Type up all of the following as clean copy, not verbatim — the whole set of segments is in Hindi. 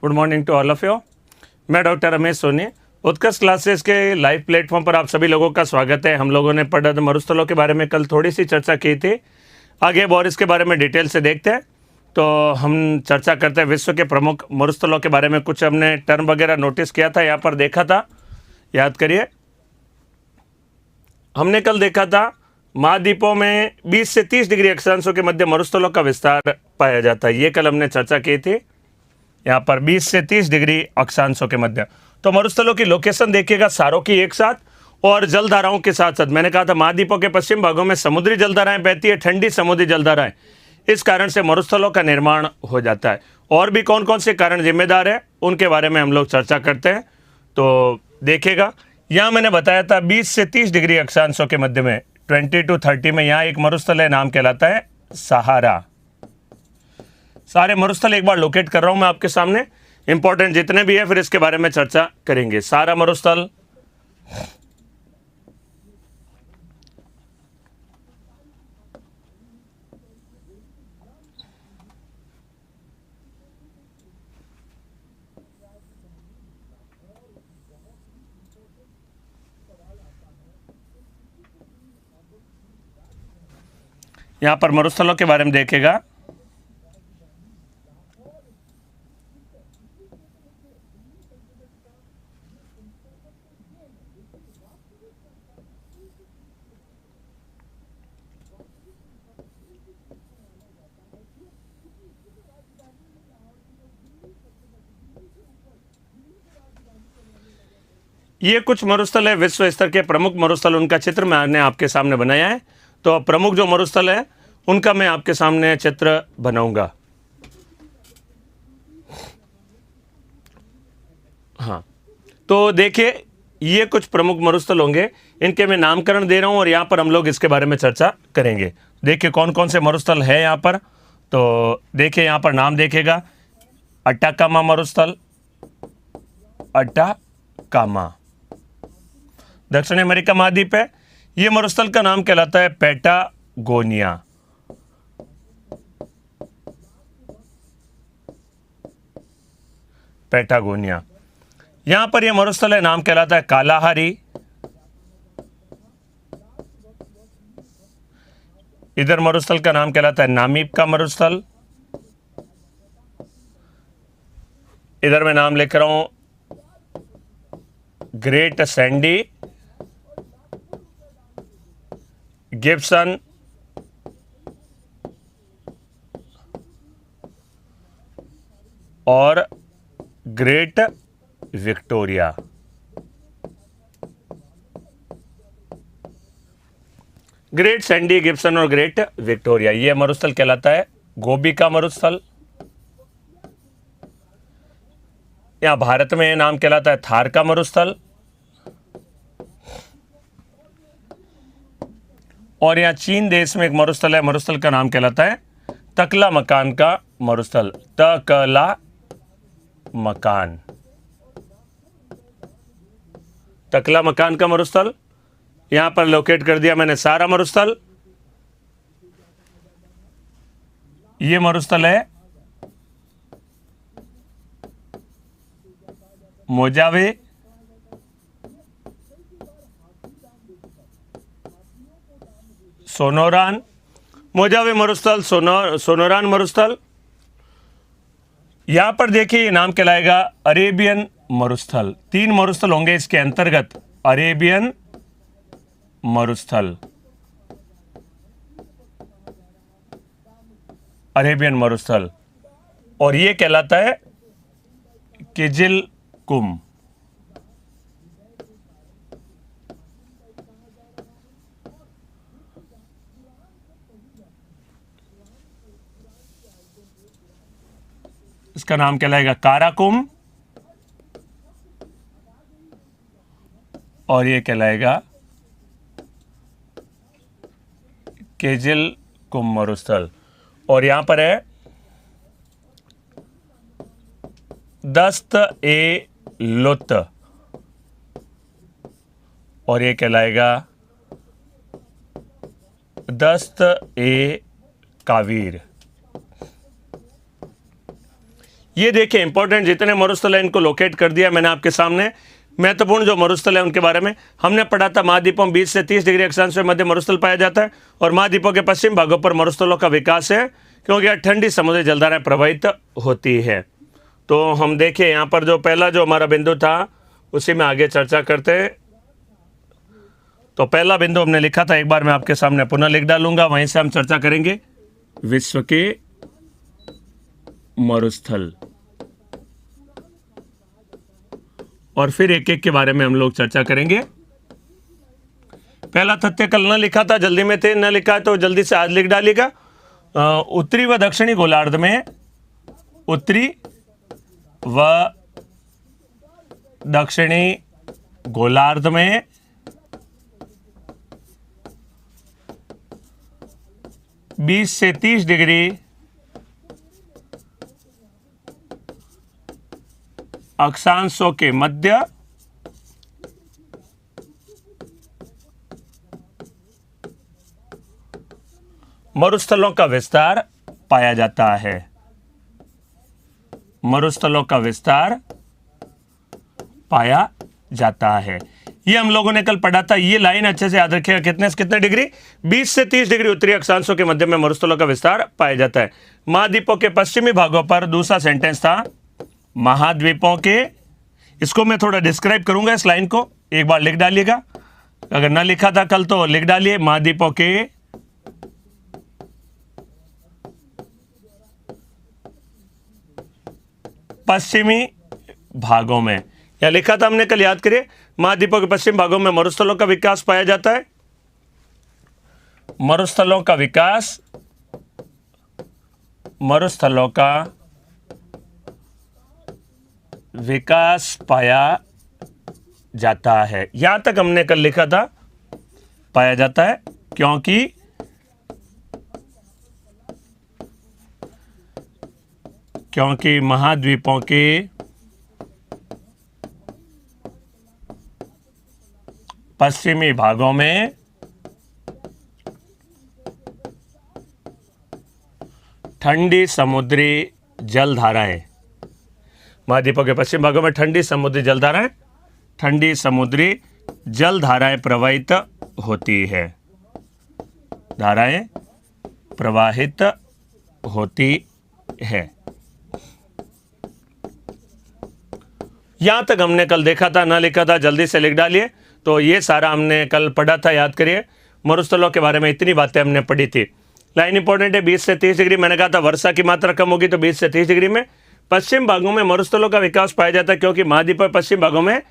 Good morning to all of you. मैं डॉक्टर रमेश सोनी, उत्कर्ष क्लासेस के लाइव प्लेटफॉर्म पर आप सभी लोगों का स्वागत है। हम लोगों ने पढ़ मरुस्थलों के बारे में कल थोड़ी सी चर्चा की थी। आगे और इसके बारे में डिटेल से देखते हैं। तो हम चर्चा करते हैं विश्व के प्रमुख मरुस्थलों के बारे में। कुछ हमने टर्म वगैरह नोटिस किया था, यहाँ पर देखा था, याद करिए। हमने कल देखा था महाद्वीपों में 20 से 30 डिग्री अक्षांशों के मध्य मरुस्थलों का विस्तार पाया जाता है। ये कल हमने चर्चा की थी, यहाँ पर 20 से 30 डिग्री अक्षांशों के मध्य। तो मरुस्थलों की लोकेशन देखिएगा सारों की एक साथ और जलधाराओं के साथ साथ। मैंने कहा था महाद्वीपों के पश्चिम भागों में समुद्री जलधाराएं बहती है, ठंडी समुद्री जलधाराएं। इस कारण से मरुस्थलों का निर्माण हो जाता है। और भी कौन कौन से कारण जिम्मेदार है उनके बारे में हम लोग चर्चा करते हैं। तो देखिएगा, यहाँ मैंने बताया था 20 से 30 डिग्री अक्षांशों के मध्य में 20 to 30 में यहाँ एक मरुस्थल है, नाम कहलाता है सहारा। सारे मरुस्थल एक बार लोकेट कर रहा हूं मैं आपके सामने, इंपॉर्टेंट जितने भी है, फिर इसके बारे में चर्चा करेंगे। सारा मरुस्थल, यहां पर मरुस्थलों के बारे में देखेगा। ये कुछ मरुस्थल है विश्व स्तर के प्रमुख मरुस्थल, उनका चित्र मैंने आपके सामने बनाया है। तो प्रमुख जो मरुस्थल है उनका मैं आपके सामने चित्र बनाऊंगा। हाँ, तो देखिए, ये कुछ प्रमुख मरुस्थल होंगे, इनके मैं नामकरण दे रहा हूं और यहाँ पर हम लोग इसके बारे में चर्चा करेंगे। देखिए कौन कौन से मरुस्थल है यहाँ पर। तो देखिए यहाँ पर नाम देखेगा, अटाकामा मरुस्थल, अटाकामा दक्षिण अमेरिका महाद्वीप है। ये मरुस्थल का नाम कहलाता है पैटागोनिया। पैटागोनिया, यहां पर यह मरुस्थल है, नाम कहलाता है कालाहारी। इधर मरुस्थल का नाम कहलाता है नामीब का मरुस्थल। इधर मैं नाम लिख रहा हूं ग्रेट सैंडी, गिब्सन और great Victoria. Great Sandy, Gibson और ग्रेट विक्टोरिया, यह मरुस्थल कहलाता है गोबी का मरुस्थल। यहां भारत में नाम कहलाता है थार का मरुस्थल। और यहाँ चीन देश में एक मरुस्थल है, मरुस्थल का नाम कहलाता है तकला मकान का मरुस्थल। तकला मकान, तकला मकान का मरुस्थल यहां पर लोकेट कर दिया मैंने। सारा मरुस्थल, ये मरुस्थल है मोजावे, सोनोरान, मोजावे मरुस्थल, सोनोरान मरुस्थल। यहां पर देखिए ये नाम कहलाएगा अरेबियन मरुस्थल। 3 मरुस्थल होंगे इसके अंतर्गत, अरेबियन मरुस्थल, अरेबियन मरुस्थल। और ये कहलाता है किजिलकुम। इसका नाम कहलाएगा काराकुम और ये कहलाएगा किजिलकुम मरुस्थल। और यहां पर है दस्त ए लुत और ये कहलाएगा दस्त ए कावीर। ये देखिए इंपॉर्टेंट जितने मरुस्थल है इनको लोकेट कर दिया मैंने आपके सामने। महत्वपूर्ण जो मरुस्थल है उनके बारे में हमने पढ़ा था। महाद्वीपों में 20 से 30 डिग्री अक्षांश में मध्य मरुस्थल पाया जाता है और महाद्वीपों के पश्चिम भागों पर मरुस्थलों का विकास है क्योंकि यहाँ ठंडी समुद्री जलधाराएं प्रवाहित होती है। तो हम देखिए यहाँ पर जो पहला जो हमारा बिंदु था उसी में आगे चर्चा करते हैं। तो पहला बिंदु हमने लिखा था, एक बार मैं आपके सामने पुनः लिख डालूंगा, वहीं से हम चर्चा करेंगे विश्व के मरुस्थल और फिर एक एक के बारे में हम लोग चर्चा करेंगे। पहला तथ्य कल न लिखा था, जल्दी में थे, न लिखा है तो जल्दी से आज लिख डालिएगा। उत्तरी व दक्षिणी गोलार्ध में, उत्तरी व दक्षिणी गोलार्ध में बीस से 30 डिग्री अक्षांशों के मध्य मरुस्थलों का विस्तार पाया जाता है। मरुस्थलों का विस्तार पाया जाता है। ये हम लोगों ने कल पढ़ा था। ये लाइन अच्छे से याद रखिएगा, कितने डिग्री, 20 से 30 डिग्री उत्तरी अक्षांशों के मध्य में मरुस्थलों का विस्तार पाया जाता है। महाद्वीपों के पश्चिमी भागों पर, दूसरा सेंटेंस था महाद्वीपों के, इसको मैं थोड़ा डिस्क्राइब करूंगा इस लाइन को, एक बार लिख डालिएगा, अगर ना लिखा था कल तो लिख डालिए। महाद्वीपों के पश्चिमी भागों में, या लिखा था हमने कल, याद करिए, महाद्वीपों के पश्चिम भागों में मरुस्थलों का विकास पाया जाता है। मरुस्थलों का विकास, मरुस्थलों का विकास पाया जाता है। यहां तक हमने कल लिखा था पाया जाता है, क्योंकि महाद्वीपों के पश्चिमी भागों में ठंडी समुद्री जलधाराएं, महाद्वीपों के पश्चिम भागों में ठंडी समुद्री जलधाराएं प्रवाहित होती है, धाराएं प्रवाहित होती है। यहां तक हमने कल देखा था, ना लिखा था जल्दी से लिख डालिए। तो ये सारा हमने कल पढ़ा था, याद करिए। मरुस्थलों के बारे में इतनी बातें हमने पढ़ी थी। लाइन इंपॉर्टेंट है, 20 से 30 डिग्री, मैंने कहा था वर्षा की मात्रा कम होगी तो 20 से 30 डिग्री में पश्चिम भागों में मरुस्थलों का विकास पाया जाता है क्योंकि महाद्वीप पर पश्चिम भागों में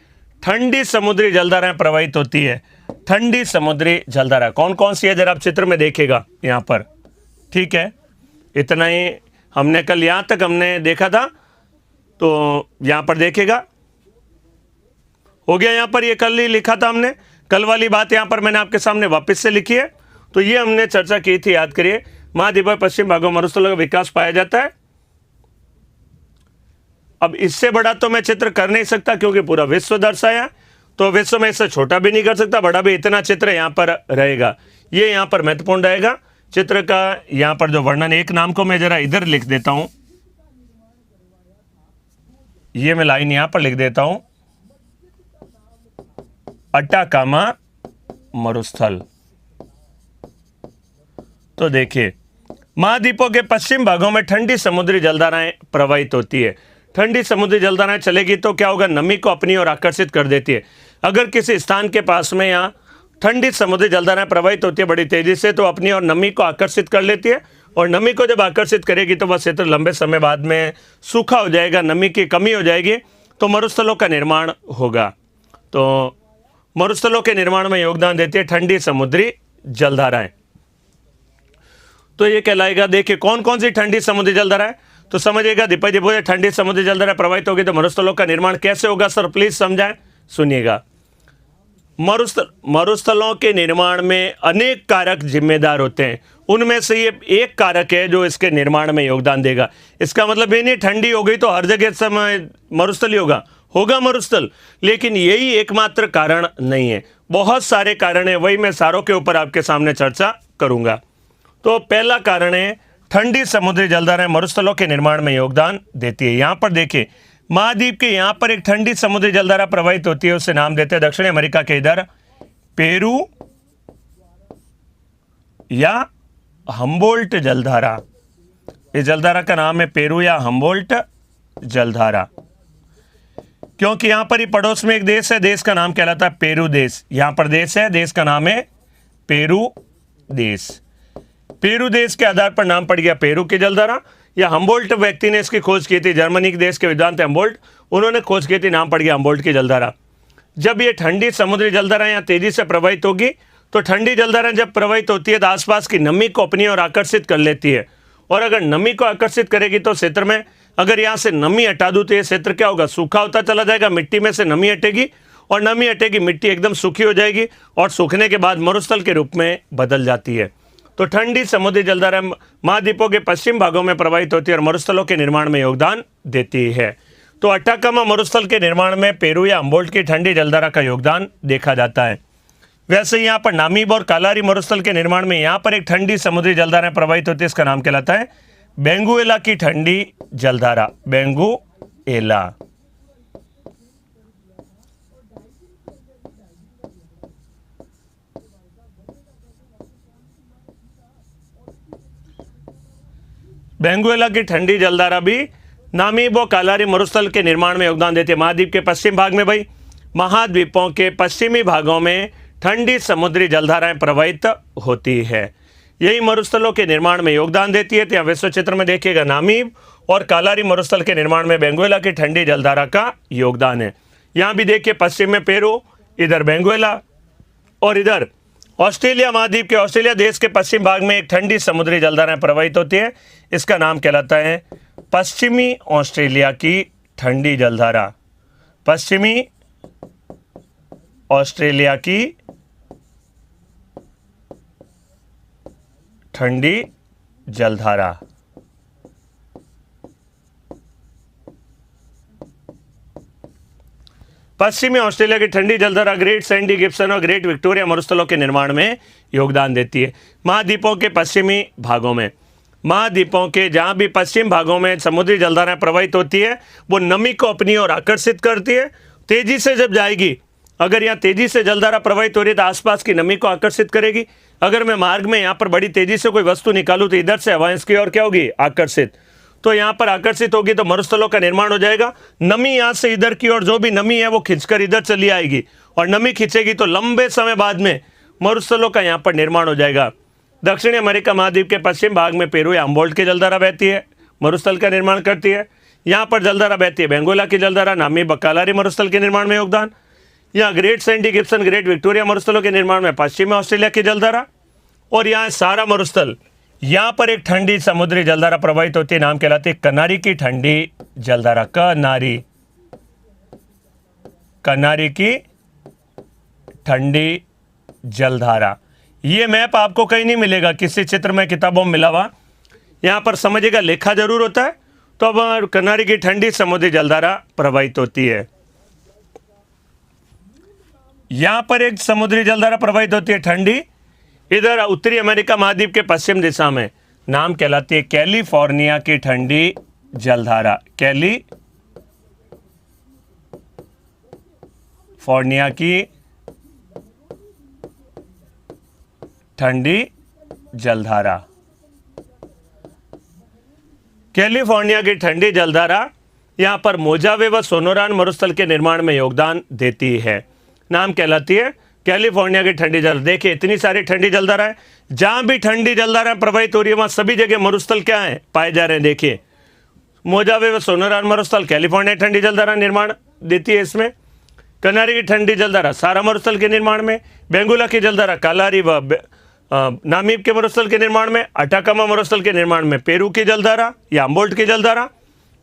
ठंडी समुद्री जलधाराएं प्रवाहित होती है। ठंडी समुद्री जलधारा कौन कौन सी है जरा आप चित्र में देखिएगा यहाँ पर, ठीक है। इतना ही हमने कल यहाँ तक हमने देखा था, तो यहाँ पर देखिएगा, हो गया। यहाँ पर ये कल ही लिखा था हमने, कल वाली बात यहाँ पर मैंने आपके सामने वापस से लिखी है। तो ये हमने चर्चा की थी, याद करिए। महाद्वीप पर पश्चिम भागों में मरुस्थलों का विकास पाया जाता है। अब इससे बड़ा तो मैं चित्र कर नहीं सकता क्योंकि पूरा विश्व दर्शाया, तो विश्व में इससे छोटा भी नहीं कर सकता, बड़ा भी। इतना चित्र यहाँ पर रहेगा, ये यहाँ पर महत्वपूर्ण रहेगा चित्र का। यहाँ पर जो वर्णन, एक नाम को मैं जरा इधर लिख देता हूं, ये मैं लाइन यहाँ पर लिख देता हूं, अटाकामा मरुस्थल। तो देखिए, महाद्वीपों के पश्चिम भागों में ठंडी समुद्री जलधाराएं प्रवाहित होती है। ठंडी समुद्री जलधाराएं चलेगी तो क्या होगा, नमी को अपनी ओर आकर्षित कर देती है। अगर किसी स्थान के पास में यहाँ ठंडी समुद्री जलधाराएं प्रवाहित होती है बड़ी तेजी से, तो अपनी ओर नमी को आकर्षित कर लेती है, और नमी को जब आकर्षित करेगी तो वह क्षेत्र लंबे समय बाद में सूखा हो जाएगा, नमी की कमी हो जाएगी, तो मरुस्थलों का निर्माण होगा। तो मरुस्थलों के निर्माण में योगदान देती है ठंडी समुद्री जलधाराएं। तो ये कहलाएगा, देखिए कौन कौन सी ठंडी समुद्री जलधाराएं, तो समझिएगा दीपक जी बोले ठंडी समुद्री जलधाराएं प्रवाहित होगी तो मरुस्थलों का निर्माण कैसे होगा सर, प्लीज समझाएं। सुनिएगा, मरुस्थलों के निर्माण में अनेक कारक जिम्मेदार होते हैं, उनमें से ये एक कारक है जो इसके निर्माण में योगदान देगा। इसका मतलब ये नहीं ठंडी हो गई तो हर जगह समय मरुस्थल ही होगा मरुस्थल, लेकिन यही एकमात्र कारण नहीं है, बहुत सारे कारण है, वही मैं सारों के ऊपर आपके सामने चर्चा करूंगा। तो पहला कारण है ठंडी समुद्री जलधाराएं मरुस्थलों के निर्माण में योगदान देती है। यहां पर देखिए महाद्वीप के यहां पर एक ठंडी समुद्री जलधारा प्रवाहित होती है, उसे नाम देते हैं दक्षिण अमेरिका के इधर पेरू या हम्बोल्ट जलधारा। इस जलधारा का नाम है पेरू या हम्बोल्ट जलधारा, क्योंकि यहां पर ही पड़ोस में एक देश है, देश का नाम कहलाता है पेरू देश। यहां पर देश है, देश का नाम है पेरू देश। पेरू देश के आधार पर नाम पड़ गया पेरू की जलधारा, या हम्बोल्ट व्यक्ति ने इसकी खोज की थी, जर्मनी के देश के विद्वान थे हम्बोल्ट, उन्होंने खोज की थी, नाम पड़ गया हम्बोल्ट की जलधारा। जब ये ठंडी समुद्री जलधारा यहाँ तेजी से प्रवाहित होगी, तो ठंडी जलधारा जब प्रवाहित होती है तो आसपास की नमी को अपनी ओर आकर्षित कर लेती है, और अगर नमी को आकर्षित करेगी तो क्षेत्र में अगर यहाँ से नमी हटा दूँ तो ये क्षेत्र क्या होगा, सूखा होता चला जाएगा। मिट्टी में से नमी हटेगी और नमी हटेगी, मिट्टी एकदम सूखी हो जाएगी और सूखने के बाद मरुस्थल के रूप में बदल जाती है। तो ठंडी समुद्री जलधारा महाद्वीपों के पश्चिम भागों में प्रवाहित होती है और मरुस्थलों के निर्माण में योगदान देती है। तो अटाकामा मरुस्थल के निर्माण में पेरू या हम्बोल्ट की ठंडी जलधारा का योगदान देखा जाता है। वैसे ही यहाँ पर नामीब और कालारी मरुस्थल के निर्माण में यहाँ पर एक ठंडी समुद्री जलधारा प्रवाहित होती है, इसका नाम कहलाता है बेंगुएला की ठंडी जलधारा, बेंगुएला। बेंगुएला की ठंडी जलधारा भी नामीब और कालारी मरुस्थल के निर्माण में योगदान देती है। महाद्वीप के पश्चिम भाग में भाई महाद्वीपों के पश्चिमी भागों में ठंडी समुद्री जलधाराएं प्रवाहित होती है, यही मरुस्थलों के निर्माण में योगदान देती है। तो यहाँ विश्व चित्र में देखिएगा नामीब और कालारी मरुस्थल के निर्माण में बेंगुएला की ठंडी जलधारा का योगदान है। यहाँ भी देखिए पश्चिम में पेरू, इधर बेंगुएला, और इधर ऑस्ट्रेलिया महाद्वीप के ऑस्ट्रेलिया देश के पश्चिम भाग में एक ठंडी समुद्री जलधाराएं प्रवाहित होती है, इसका नाम कहलाता है पश्चिमी ऑस्ट्रेलिया की ठंडी जलधारा, पश्चिमी ऑस्ट्रेलिया की ठंडी जलधारा। पश्चिमी ऑस्ट्रेलिया की ठंडी जलधारा ग्रेट सैंडी गिब्सन और ग्रेट विक्टोरिया मरुस्थलों के निर्माण में योगदान देती है। महाद्वीपों के पश्चिमी भागों में, महाद्वीपों के जहां भी पश्चिम भागों में समुद्री जलधाराएं प्रवाहित होती है, वो नमी को अपनी ओर आकर्षित करती है। तेजी से जब जाएगी, अगर यहाँ तेजी से जलधारा प्रवाहित हो रही है तो आसपास की नमी को आकर्षित करेगी। अगर मैं मार्ग में यहाँ पर बड़ी तेजी से कोई वस्तु निकालूं तो इधर से हवा इसकी ओर क्या होगी, आकर्षित। तो यहाँ पर आकर्षित होगी तो मरुस्थलों का निर्माण हो जाएगा। नमी यहाँ से इधर की ओर जो भी नमी है वो खिंचकर इधर चली आएगी, और नमी खिंचेगी तो लंबे समय बाद में मरुस्थलों का यहाँ पर निर्माण हो जाएगा। दक्षिणी अमेरिका महाद्वीप के पश्चिम भाग में पेरू या हम्बोल्ट की जलधारा बहती है, मरुस्थल का निर्माण करती है। यहाँ पर जलधारा बहती है बेंगुएला की जलधारा, नामीब कालारी मरुस्थल के निर्माण में योगदान। यहाँ Great Sandy Gibson Great Victoria मरुस्थलों के निर्माण में पश्चिमी ऑस्ट्रेलिया की जलधारा, और यहाँ सारा मरुस्थल, यहाँ पर एक ठंडी समुद्री जलधारा प्रवाहित होती है, नाम कहलाती है कनारी की ठंडी जलधारा, कनारी की ठंडी जलधारा। ये मैप आपको कहीं नहीं मिलेगा, किसी चित्र में किताबों में मिला हुआ। यहाँ पर समझिएगा लेखा जरूर होता है। तो अब कनारी की ठंडी समुद्री जलधारा प्रवाहित होती है। यहाँ पर एक समुद्री जलधारा प्रवाहित होती है ठंडी, इधर उत्तरी अमेरिका महाद्वीप के पश्चिम दिशा में, नाम कहलाती है कैलिफोर्निया की ठंडी जलधारा, कैलिफोर्निया की ठंडी जलधारा। कैलिफोर्निया की ठंडी जलधारा यहाँ पर मोजावे व सोनोरान मरुस्थल के निर्माण में योगदान देती है, नाम कहलाती है कैलिफोर्निया की ठंडी जल। देखिए इतनी सारी ठंडी जलधारा है, जहां भी ठंडी जलधारा प्रवाहित हो रही है वहां सभी जगह मरुस्थल क्या है, पाए जा रहे हैं। देखिए मोजावे व सोनोरान मरुस्थल कैलिफोर्निया ठंडी जलधारा निर्माण देती है। इसमें कनारी की ठंडी जलधारा सारा मरुस्थल के निर्माण में, बेंगुएला की जलधारा कालारी व नामीब के मरुस्थल के निर्माण में, अटाकामा मरुस्थल के निर्माण में पेरू की जलधारा या हम्बोल्ट की जलधारा,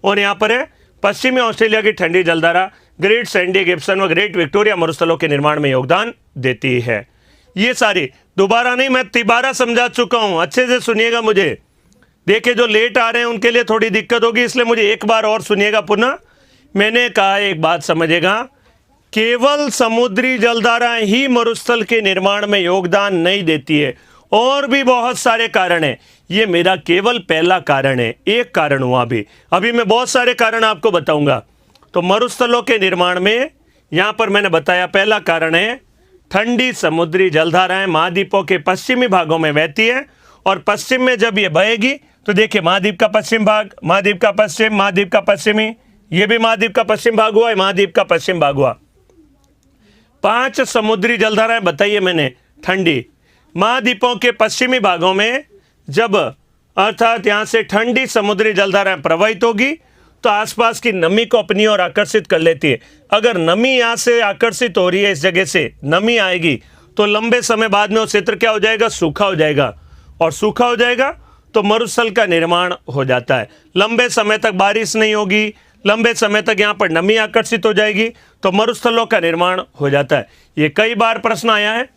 और यहाँ पर है पश्चिमी ऑस्ट्रेलिया की ठंडी जलधारा ग्रेट सैंडी गिब्सन व ग्रेट विक्टोरिया मरुस्थलों के निर्माण में योगदान देती है। ये सारी दोबारा नहीं, मैं तिबारा समझा चुका हूं, अच्छे से सुनिएगा मुझे। देखिए जो लेट आ रहे हैं उनके लिए थोड़ी दिक्कत होगी, इसलिए मुझे एक बार और सुनिएगा पुनः। मैंने कहा एक बात समझेगा, केवल समुद्री जलधाराएं ही मरुस्थल के निर्माण में योगदान नहीं देती है, और भी बहुत सारे कारण हैं, ये मेरा केवल पहला कारण है, एक कारण हुआ अभी मैं बहुत सारे कारण आपको बताऊंगा। तो मरुस्थलों के निर्माण में यहां पर मैंने बताया पहला कारण है ठंडी समुद्री जलधाराएं महाद्वीपों के पश्चिमी भागों में बहती है, और पश्चिम में जब ये बहेगी तो देखिए महाद्वीप का पश्चिम भाग, महाद्वीप का पश्चिम, महाद्वीप का पश्चिमी, ये भी महाद्वीप का पश्चिम भाग हुआ, महाद्वीप का पश्चिम भाग हुआ। 5 समुद्री जलधाराएं बताइए मैंने ठंडी। महाद्वीपों के पश्चिमी भागों में जब अर्थात यहां से ठंडी समुद्री जलधाराएं प्रवाहित होगी तो आसपास की नमी को अपनी ओर आकर्षित कर लेती है। अगर नमी यहां से आकर्षित हो रही है, इस जगह से नमी आएगी तो लंबे समय बाद में वो क्षेत्र क्या हो जाएगा, सूखा हो जाएगा, और सूखा हो जाएगा तो मरुस्थल का निर्माण हो जाता है। लंबे समय तक बारिश नहीं होगी, लंबे समय तक यहाँ पर नमी आकर्षित हो जाएगी तो मरुस्थलों का निर्माण हो जाता है। ये कई बार प्रश्न आया है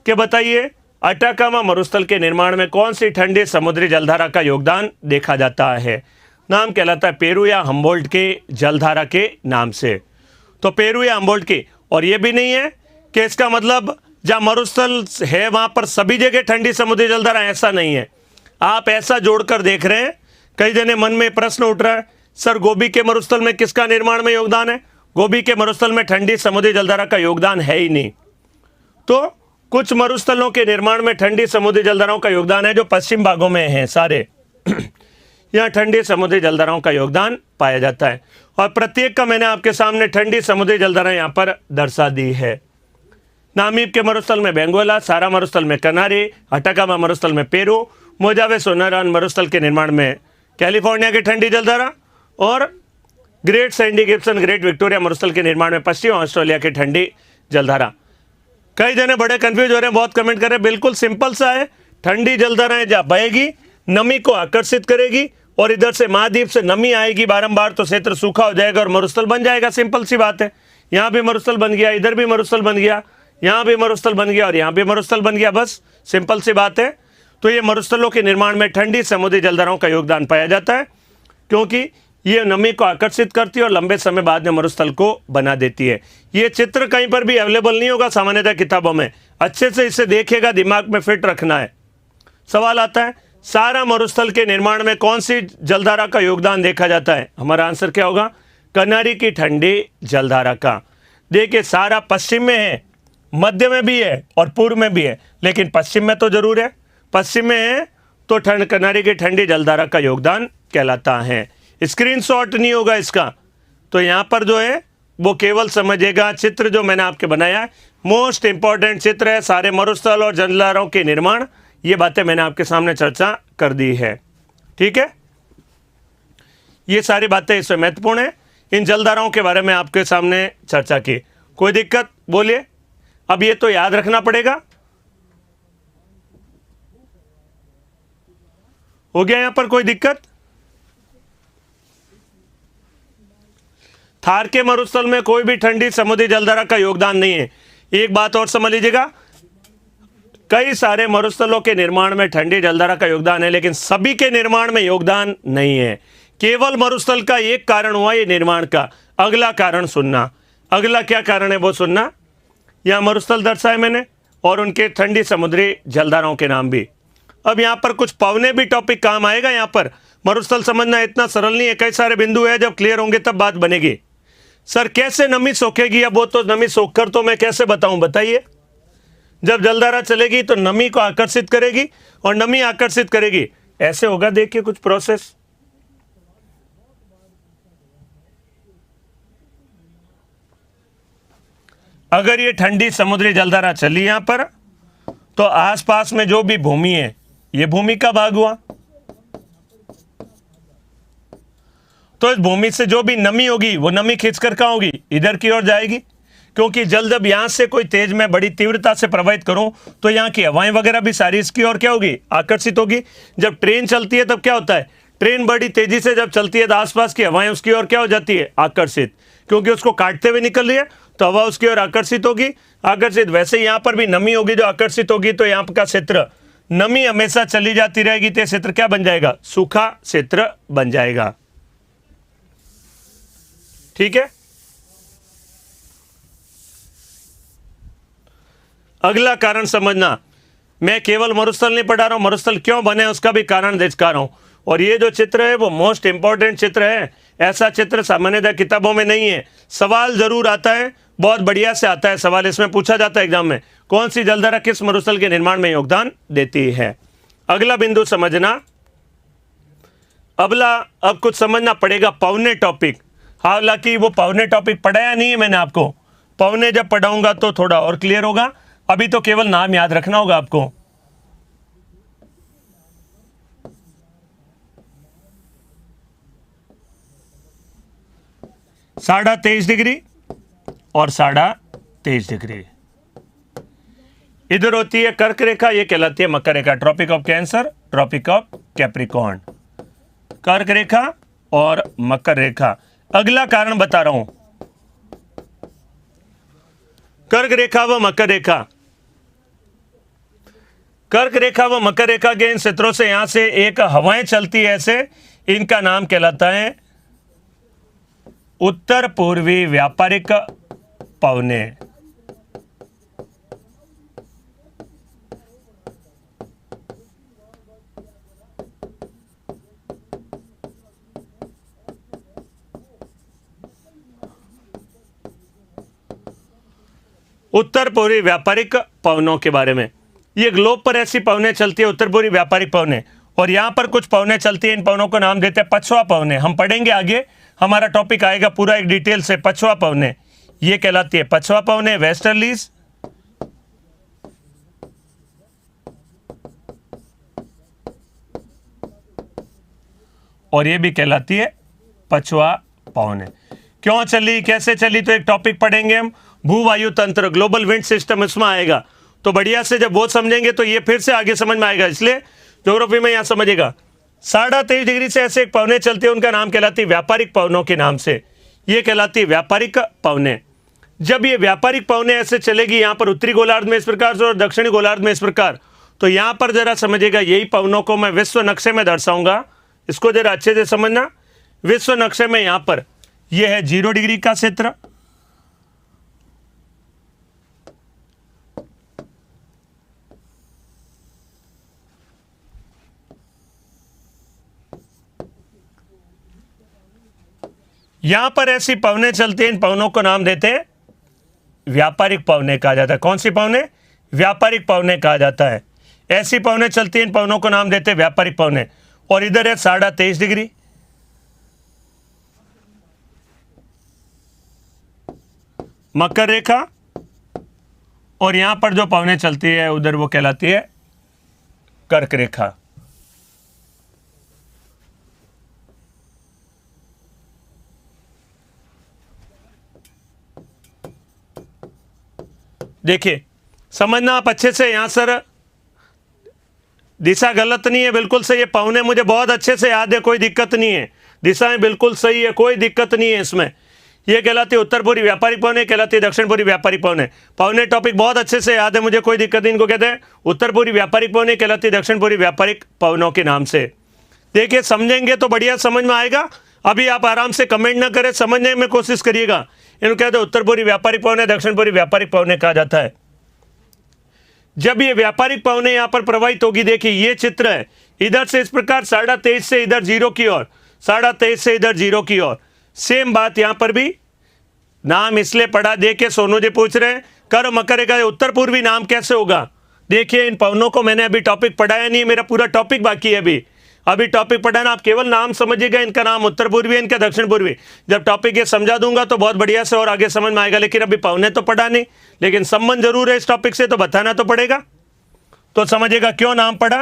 कि बताइए अटाकामा मरुस्थल के निर्माण में कौन सी ठंडी समुद्री जलधारा का योगदान देखा जाता है। नाम कहलाता है पेरू या हम्बोल्ट के जलधारा के नाम से। तो पेरू या हम्बोल्ट की, और ये भी नहीं है कि इसका मतलब जहाँ मरुस्थल है वहाँ पर सभी जगह ठंडी समुद्री जलधारा, ऐसा नहीं है। आप ऐसा जोड़कर देख रहे हैं, कई जने मन में प्रश्न उठ रहा है सर गोबी के मरुस्थल में किसका निर्माण में योगदान है। गोबी के मरुस्थल में ठंडी समुद्री जलधारा का योगदान है ही नहीं। तो कुछ मरुस्थलों के निर्माण में ठंडी समुद्री जलधाराओं का योगदान है जो पश्चिम भागों में हैं सारे यहाँ ठंडी समुद्री जलधाराओं का योगदान पाया जाता है, और प्रत्येक का मैंने आपके सामने ठंडी समुद्री जलधारा यहाँ पर दर्शा दी है। नामीब के मरुस्थल में बेंगोला, सारा मरुस्थल में कनारी, अटाकामा मरुस्थल में पेरू, मोजावे सोनारान मरुस्थल के निर्माण में कैलिफोर्निया की ठंडी जलधारा, और great Sandy Gibson Great Victoria मरुस्थल के निर्माण में पश्चिम ऑस्ट्रेलिया की ठंडी जलधारा। कई जने बड़े कंफ्यूज हो रहे हैं, बहुत कमेंट कर रहे हैं, बिल्कुल सिंपल सा है। ठंडी जलधाराएं जब बहेगी नमी को आकर्षित करेगी और इधर से महाद्वीप से नमी आएगी बारंबार तो क्षेत्र सूखा हो जाएगा और मरुस्थल बन जाएगा। सिंपल सी बात है। यहाँ भी मरुस्थल बन गया, इधर भी मरुस्थल बन गया, यहाँ भी मरुस्थल बन गया और यहाँ भी मरुस्थल बन गया, बस सिंपल सी बात है। तो ये मरुस्थलों के निर्माण में ठंडी समुद्री जलधाराओं का योगदान पाया जाता है क्योंकि ये नमी को आकर्षित करती है और लंबे समय बाद में मरुस्थल को बना देती है। ये चित्र कहीं पर भी अवेलेबल नहीं होगा सामान्यतः किताबों में, अच्छे से इसे देखिएगा, दिमाग में फिट रखना है। सवाल आता है सारा मरुस्थल के निर्माण में कौन सी जलधारा का योगदान देखा जाता है। हमारा आंसर क्या होगा, कनारी की ठंडी जलधारा का। देखिए सारा पश्चिम में है, मध्य में भी है और पूर्व में भी है, लेकिन पश्चिम में तो जरूर है। पश्चिम में है तो कनारी की ठंडी जलधारा का योगदान कहलाता है। स्क्रीनशॉट नहीं होगा इसका, तो यहाँ पर जो है वो केवल समझिएगा चित्र जो मैंने आपके बनाया मोस्ट इंपॉर्टेंट चित्र है। सारे मरुस्थल और जलधाराओं के निर्माण, ये बातें मैंने आपके सामने चर्चा कर दी है। ठीक है, ये सारी बातें इसमें महत्वपूर्ण है। इन जलधाराओं के बारे में आपके सामने चर्चा की, कोई दिक्कत बोलिए। अब ये तो याद रखना पड़ेगा। हो गया यहां पर कोई दिक्कत। थार के मरुस्थल में कोई भी ठंडी समुद्री जलधारा का योगदान नहीं है। एक बात और समझ लीजिएगा, कई सारे मरुस्थलों के निर्माण में ठंडी जलधारा का योगदान है लेकिन सभी के निर्माण में योगदान नहीं है। केवल मरुस्थल का एक कारण हुआ ये निर्माण का। अगला कारण सुनना, अगला क्या कारण है वो सुनना। यहां मरुस्थल दर्शाए मैंने और उनके ठंडी समुद्री जलधाराओं के नाम भी। अब यहां पर कुछ पवने भी टॉपिक काम आएगा। यहां पर मरुस्थल समझना इतना सरल नहीं है, कई सारे बिंदु है, जब क्लियर होंगे तब बात बनेगी। सर कैसे नमी सोखेगी, अब वो तो नमी सोखकर तो मैं कैसे बताऊं, बताइए। जब जलधारा चलेगी तो नमी को आकर्षित करेगी और नमी आकर्षित करेगी, ऐसे होगा। देखिए कुछ प्रोसेस, अगर ये ठंडी समुद्री जलधारा चली यहां पर तो आसपास में जो भी भूमि है ये भूमि का भाग हुआ, तो इस भूमि से जो भी नमी होगी वो नमी खींचकर कहां होगी, इधर की ओर जाएगी। क्योंकि जल जब यहां से कोई तेज में बड़ी तीव्रता से प्रवाहित करूं तो यहाँ की हवाएं वगैरह भी सारी इसकी ओर क्या होगी, आकर्षित होगी। जब ट्रेन चलती है तब क्या होता है, ट्रेन बड़ी तेजी से जब चलती है तो आसपास की हवाएं उसकी ओर क्या हो जाती है, आकर्षित। क्योंकि उसको काटते हुए निकल रही है तो हवा उसकी ओर आकर्षित होगी, आकर्षित। वैसे यहाँ पर भी नमी होगी जो आकर्षित होगी, तो यहाँ का क्षेत्र नमी हमेशा चली जाती रहेगी तो क्षेत्र क्या बन जाएगा, सूखा क्षेत्र बन जाएगा। ठीक है, अगला कारण समझना, मैं केवल मरुस्थल नहीं पढ़ा रहा हूँ, मरुस्थल क्यों बने उसका भी कारण दिखा रहा हूँ। और ये जो चित्र है वो मोस्ट इंपॉर्टेंट चित्र है। ऐसा चित्र सामान्यतः किताबों में नहीं है। सवाल जरूर आता है, बहुत बढ़िया से आता है सवाल, इसमें पूछा जाता है एग्जाम में, कौन सी जलधारा किस मरुस्थल के निर्माण में योगदान देती है। अगला बिंदु समझना, अब कुछ समझना पड़ेगा पवने टॉपिक। हालांकि वो पवने टॉपिक पढ़ाया नहीं है मैंने आपको, पवने जब पढ़ाऊंगा तो थोड़ा और क्लियर होगा। अभी तो केवल नाम याद रखना होगा आपको। 23.5 डिग्री और 23.5 डिग्री इधर होती है कर्क रेखा, ये कहलाती है मकर रेखा, tropic of Cancer, tropic of Capricorn, कर्क रेखा और मकर रेखा। अगला कारण बता रहा हूं, कर्क रेखा व मकर रेखा, कर्क रेखा व मकर रेखा के इन क्षेत्रों से यहां से एक हवाएं चलती है ऐसे, इनका नाम कहलाता है उत्तर पूर्वी व्यापारिक पवने। उत्तर पूर्वी व्यापारिक पवनों के बारे में, ये ग्लोब पर ऐसी पवनें चलती है उत्तर पूर्वी व्यापारिक पवनें, और यहां पर कुछ पवनें चलती है, इन पवनों को नाम देते हैं पछुआ पवनें। हम पढ़ेंगे आगे, हमारा टॉपिक आएगा पूरा एक डिटेल से, पछुआ पवनें ये कहलाती है पछुआ पवनें, वेस्टर्लीज, और ये भी कहलाती है पछुआ पवनें। क्यों चली, कैसे चली, तो एक टॉपिक पढ़ेंगे हम, भूवायु तंत्र, ग्लोबल विंड सिस्टम, इसमें आएगा। तो बढ़िया से जब वो समझेंगे तो ये फिर से आगे समझ में आएगा, इसलिए ज्योग्राफी में यहां समझेगा। 23.5 डिग्री से ऐसे एक पवने चलती है, उनका नाम कहलाती है व्यापारिक पवनों के नाम से, ये कहलाती है व्यापारिक पवने। जब ये व्यापारिक पवने ऐसे चलेगी यहां पर उत्तरी गोलार्ध में इस प्रकार से और दक्षिणी गोलार्ध में इस प्रकार, तो यहां पर जरा समझिएगा, यही पवनों को मैं विश्व नक्शे में दर्शाऊंगा, इसको जरा अच्छे से समझना। विश्व नक्शे में यहां पर यह है 0 डिग्री का क्षेत्र, यहां पर ऐसी पवनें चलती हैं, इन पवनों को नाम देते हैं व्यापारिक पवने कहा जाता है। कौन सी पवने, व्यापारिक पवने कहा जाता है। ऐसी पवनें चलती हैं, इन पवनों को नाम देते हैं व्यापारिक पवने। और इधर है 23.5 डिग्री, मकर रेखा, और यहां पर जो पवनें चलती है उधर वो कहलाती है कर्क रेखा। देखिए समझना आप अच्छे से, यहां सर दिशा गलत नहीं है, बिल्कुल सही है। पवने मुझे बहुत अच्छे से याद है, कोई दिक्कत नहीं है, दिशाएं बिल्कुल सही है, कोई दिक्कत नहीं है इसमें। ये कहलाती है उत्तर पूर्वी व्यापारिक पवने, कहलाती है दक्षिण पूर्वी व्यापारिक पवने। पवने टॉपिक बहुत अच्छे से याद है मुझे, कोई दिक्कत नहीं। इनको कहते हैं उत्तर पूर्वी व्यापारिक पवने, कहलाती है दक्षिण पूर्वी व्यापारिक पवनों के नाम से। देखिए समझेंगे तो बढ़िया समझ में आएगा। अभी आप आराम से कमेंट ना करें, समझने में कोशिश करिएगा। इनको कहते हैं उत्तर पूर्वी व्यापारिक पवने, दक्षिण पूर्वी व्यापारिक पवने कहा जाता है। जब ये व्यापारिक पवने यहां पर प्रवाहित होगी, देखिए ये चित्र है, इधर से इस प्रकार 23.5 से इधर 0 की ओर, 23.5 से इधर 0 की ओर। सेम बात यहां पर भी, नाम इसलिए पढ़ा, देखिए सोनू जी पूछ रहे हैं कर मकर रेखा उत्तर पूर्वी नाम कैसे होगा। देखिए इन पवनों को मैंने अभी टॉपिक पढ़ाया नहीं, मेरा पूरा टॉपिक बाकी है अभी टॉपिक पढ़ाना। आप केवल नाम समझिएगा, इनका नाम उत्तर पूर्वी है, इनका दक्षिण पूर्वी। जब टॉपिक ये समझा दूंगा तो बहुत बढ़िया से और आगे समझ में आएगा। लेकिन अभी पवने तो पढ़ा नहीं, लेकिन संबंध जरूर है इस टॉपिक से, तो बताना तो पड़ेगा। तो समझिएगा क्यों नाम पढ़ा,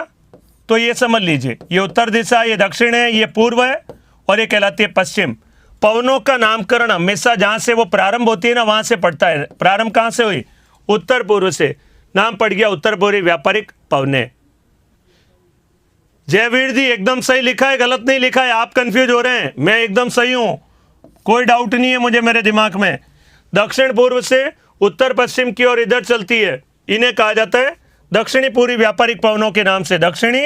तो ये समझ लीजिए, ये उत्तर दिशा, ये दक्षिण है, ये पूर्व है, और ये कहलाती है पश्चिम। पवनों का नामकरण हमेशा जहां से वो प्रारंभ होती है ना, वहां से पड़ता है। प्रारंभ कहां से हुई, उत्तर पूर्व से, नाम पड़ गया उत्तर पूर्वी व्यापारिक पवने। जयवीर जी एकदम सही लिखा है, गलत नहीं लिखा है, आप कंफ्यूज हो रहे हैं, मैं एकदम सही हूं, कोई डाउट नहीं है मुझे मेरे दिमाग में। दक्षिण पूर्व से उत्तर पश्चिम की ओर इधर चलती है, इन्हें कहा जाता है दक्षिणी पूर्वी व्यापारिक पवनों के नाम से, दक्षिणी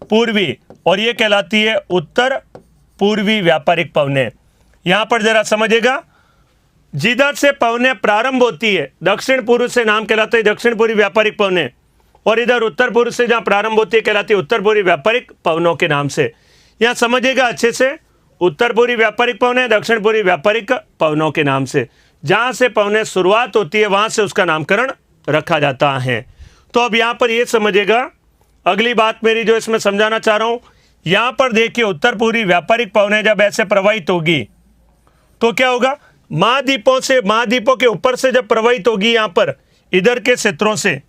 पूर्वी, और ये कहलाती है उत्तर पूर्वी व्यापारिक पवने। यहां पर जरा समझिएगा, जिधर से पवने प्रारंभ होती है दक्षिण पूर्व से, नाम कहलाता है दक्षिण पूर्वी व्यापारिक पवने, और इधर उत्तर पूर्व से जहां प्रारंभ होती है कहलाती है उत्तर पूर्वी व्यापारिक पवनों के नाम से। यहां समझिएगा अच्छे से, उत्तर पूर्वी व्यापारिक पवनें दक्षिण पूर्वी व्यापारिक पवनों के नाम से। जहां से पवनें शुरुआत होती है वहां से उसका नामकरण रखा जाता है। तो अब यहां पर यह समझिएगा, अगली बात मेरी जो इसमें समझाना चाह रहा हूं, यहां पर देखिए उत्तर पूर्वी व्यापारिक पवनें जब ऐसे प्रवाहित होगी तो क्या होगा, महाद्वीपों से, महाद्वीपों के ऊपर से जब प्रवाहित होगी यहां पर इधर के क्षेत्रों से,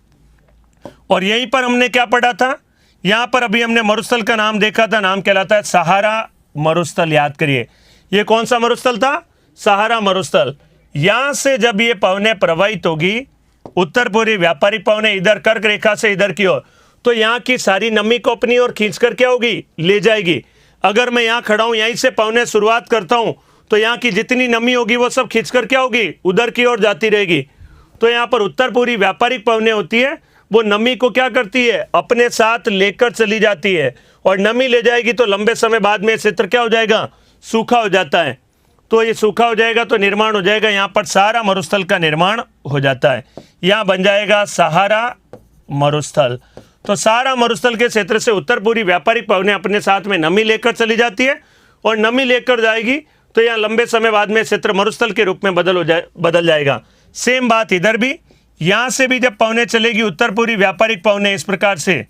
और यहीं पर हमने क्या पढ़ा था, यहां पर अभी हमने मरुस्थल का नाम देखा था, नाम कहलाता है सहारा मरुस्थल। याद करिए ये कौन सा मरुस्थल था, सहारा मरुस्थल। यहां से जब ये पवनें प्रवाहित होगी, उत्तर पूर्वी व्यापारिक पवनें इधर कर्क रेखा से इधर की ओर, तो यहाँ की सारी नमी को अपनी ओर खींचकर क्या होगी, ले जाएगी। अगर मैं यहाँ खड़ा हूं, यहीं से पवनें शुरुआत करता हूं, तो यहाँ की जितनी नमी होगी वो सब खींचकर क्या होगी, उधर की ओर जाती रहेगी। तो यहाँ पर उत्तर पूर्वी व्यापारिक पवनें होती है, वो नमी को क्या करती है, अपने साथ लेकर चली जाती है, और नमी ले जाएगी तो लंबे समय बाद में क्षेत्र क्या हो जाएगा, सूखा हो जाता है। तो ये सूखा हो जाएगा तो निर्माण हो जाएगा, यहाँ पर सहारा मरुस्थल का निर्माण हो जाता है। यहाँ बन जाएगा सहारा मरुस्थल। तो सहारा मरुस्थल के क्षेत्र से उत्तर पूर्वी व्यापारिक पवनें अपने साथ में नमी लेकर चली जाती है, और नमी लेकर जाएगी तो यहाँ लंबे समय बाद में क्षेत्र मरुस्थल के रूप में बदल जाएगा। सेम बात इधर भी, यहाँ से भी जब पवनें चलेगी उत्तर पूर्वी व्यापारिक पवनें इस प्रकार से,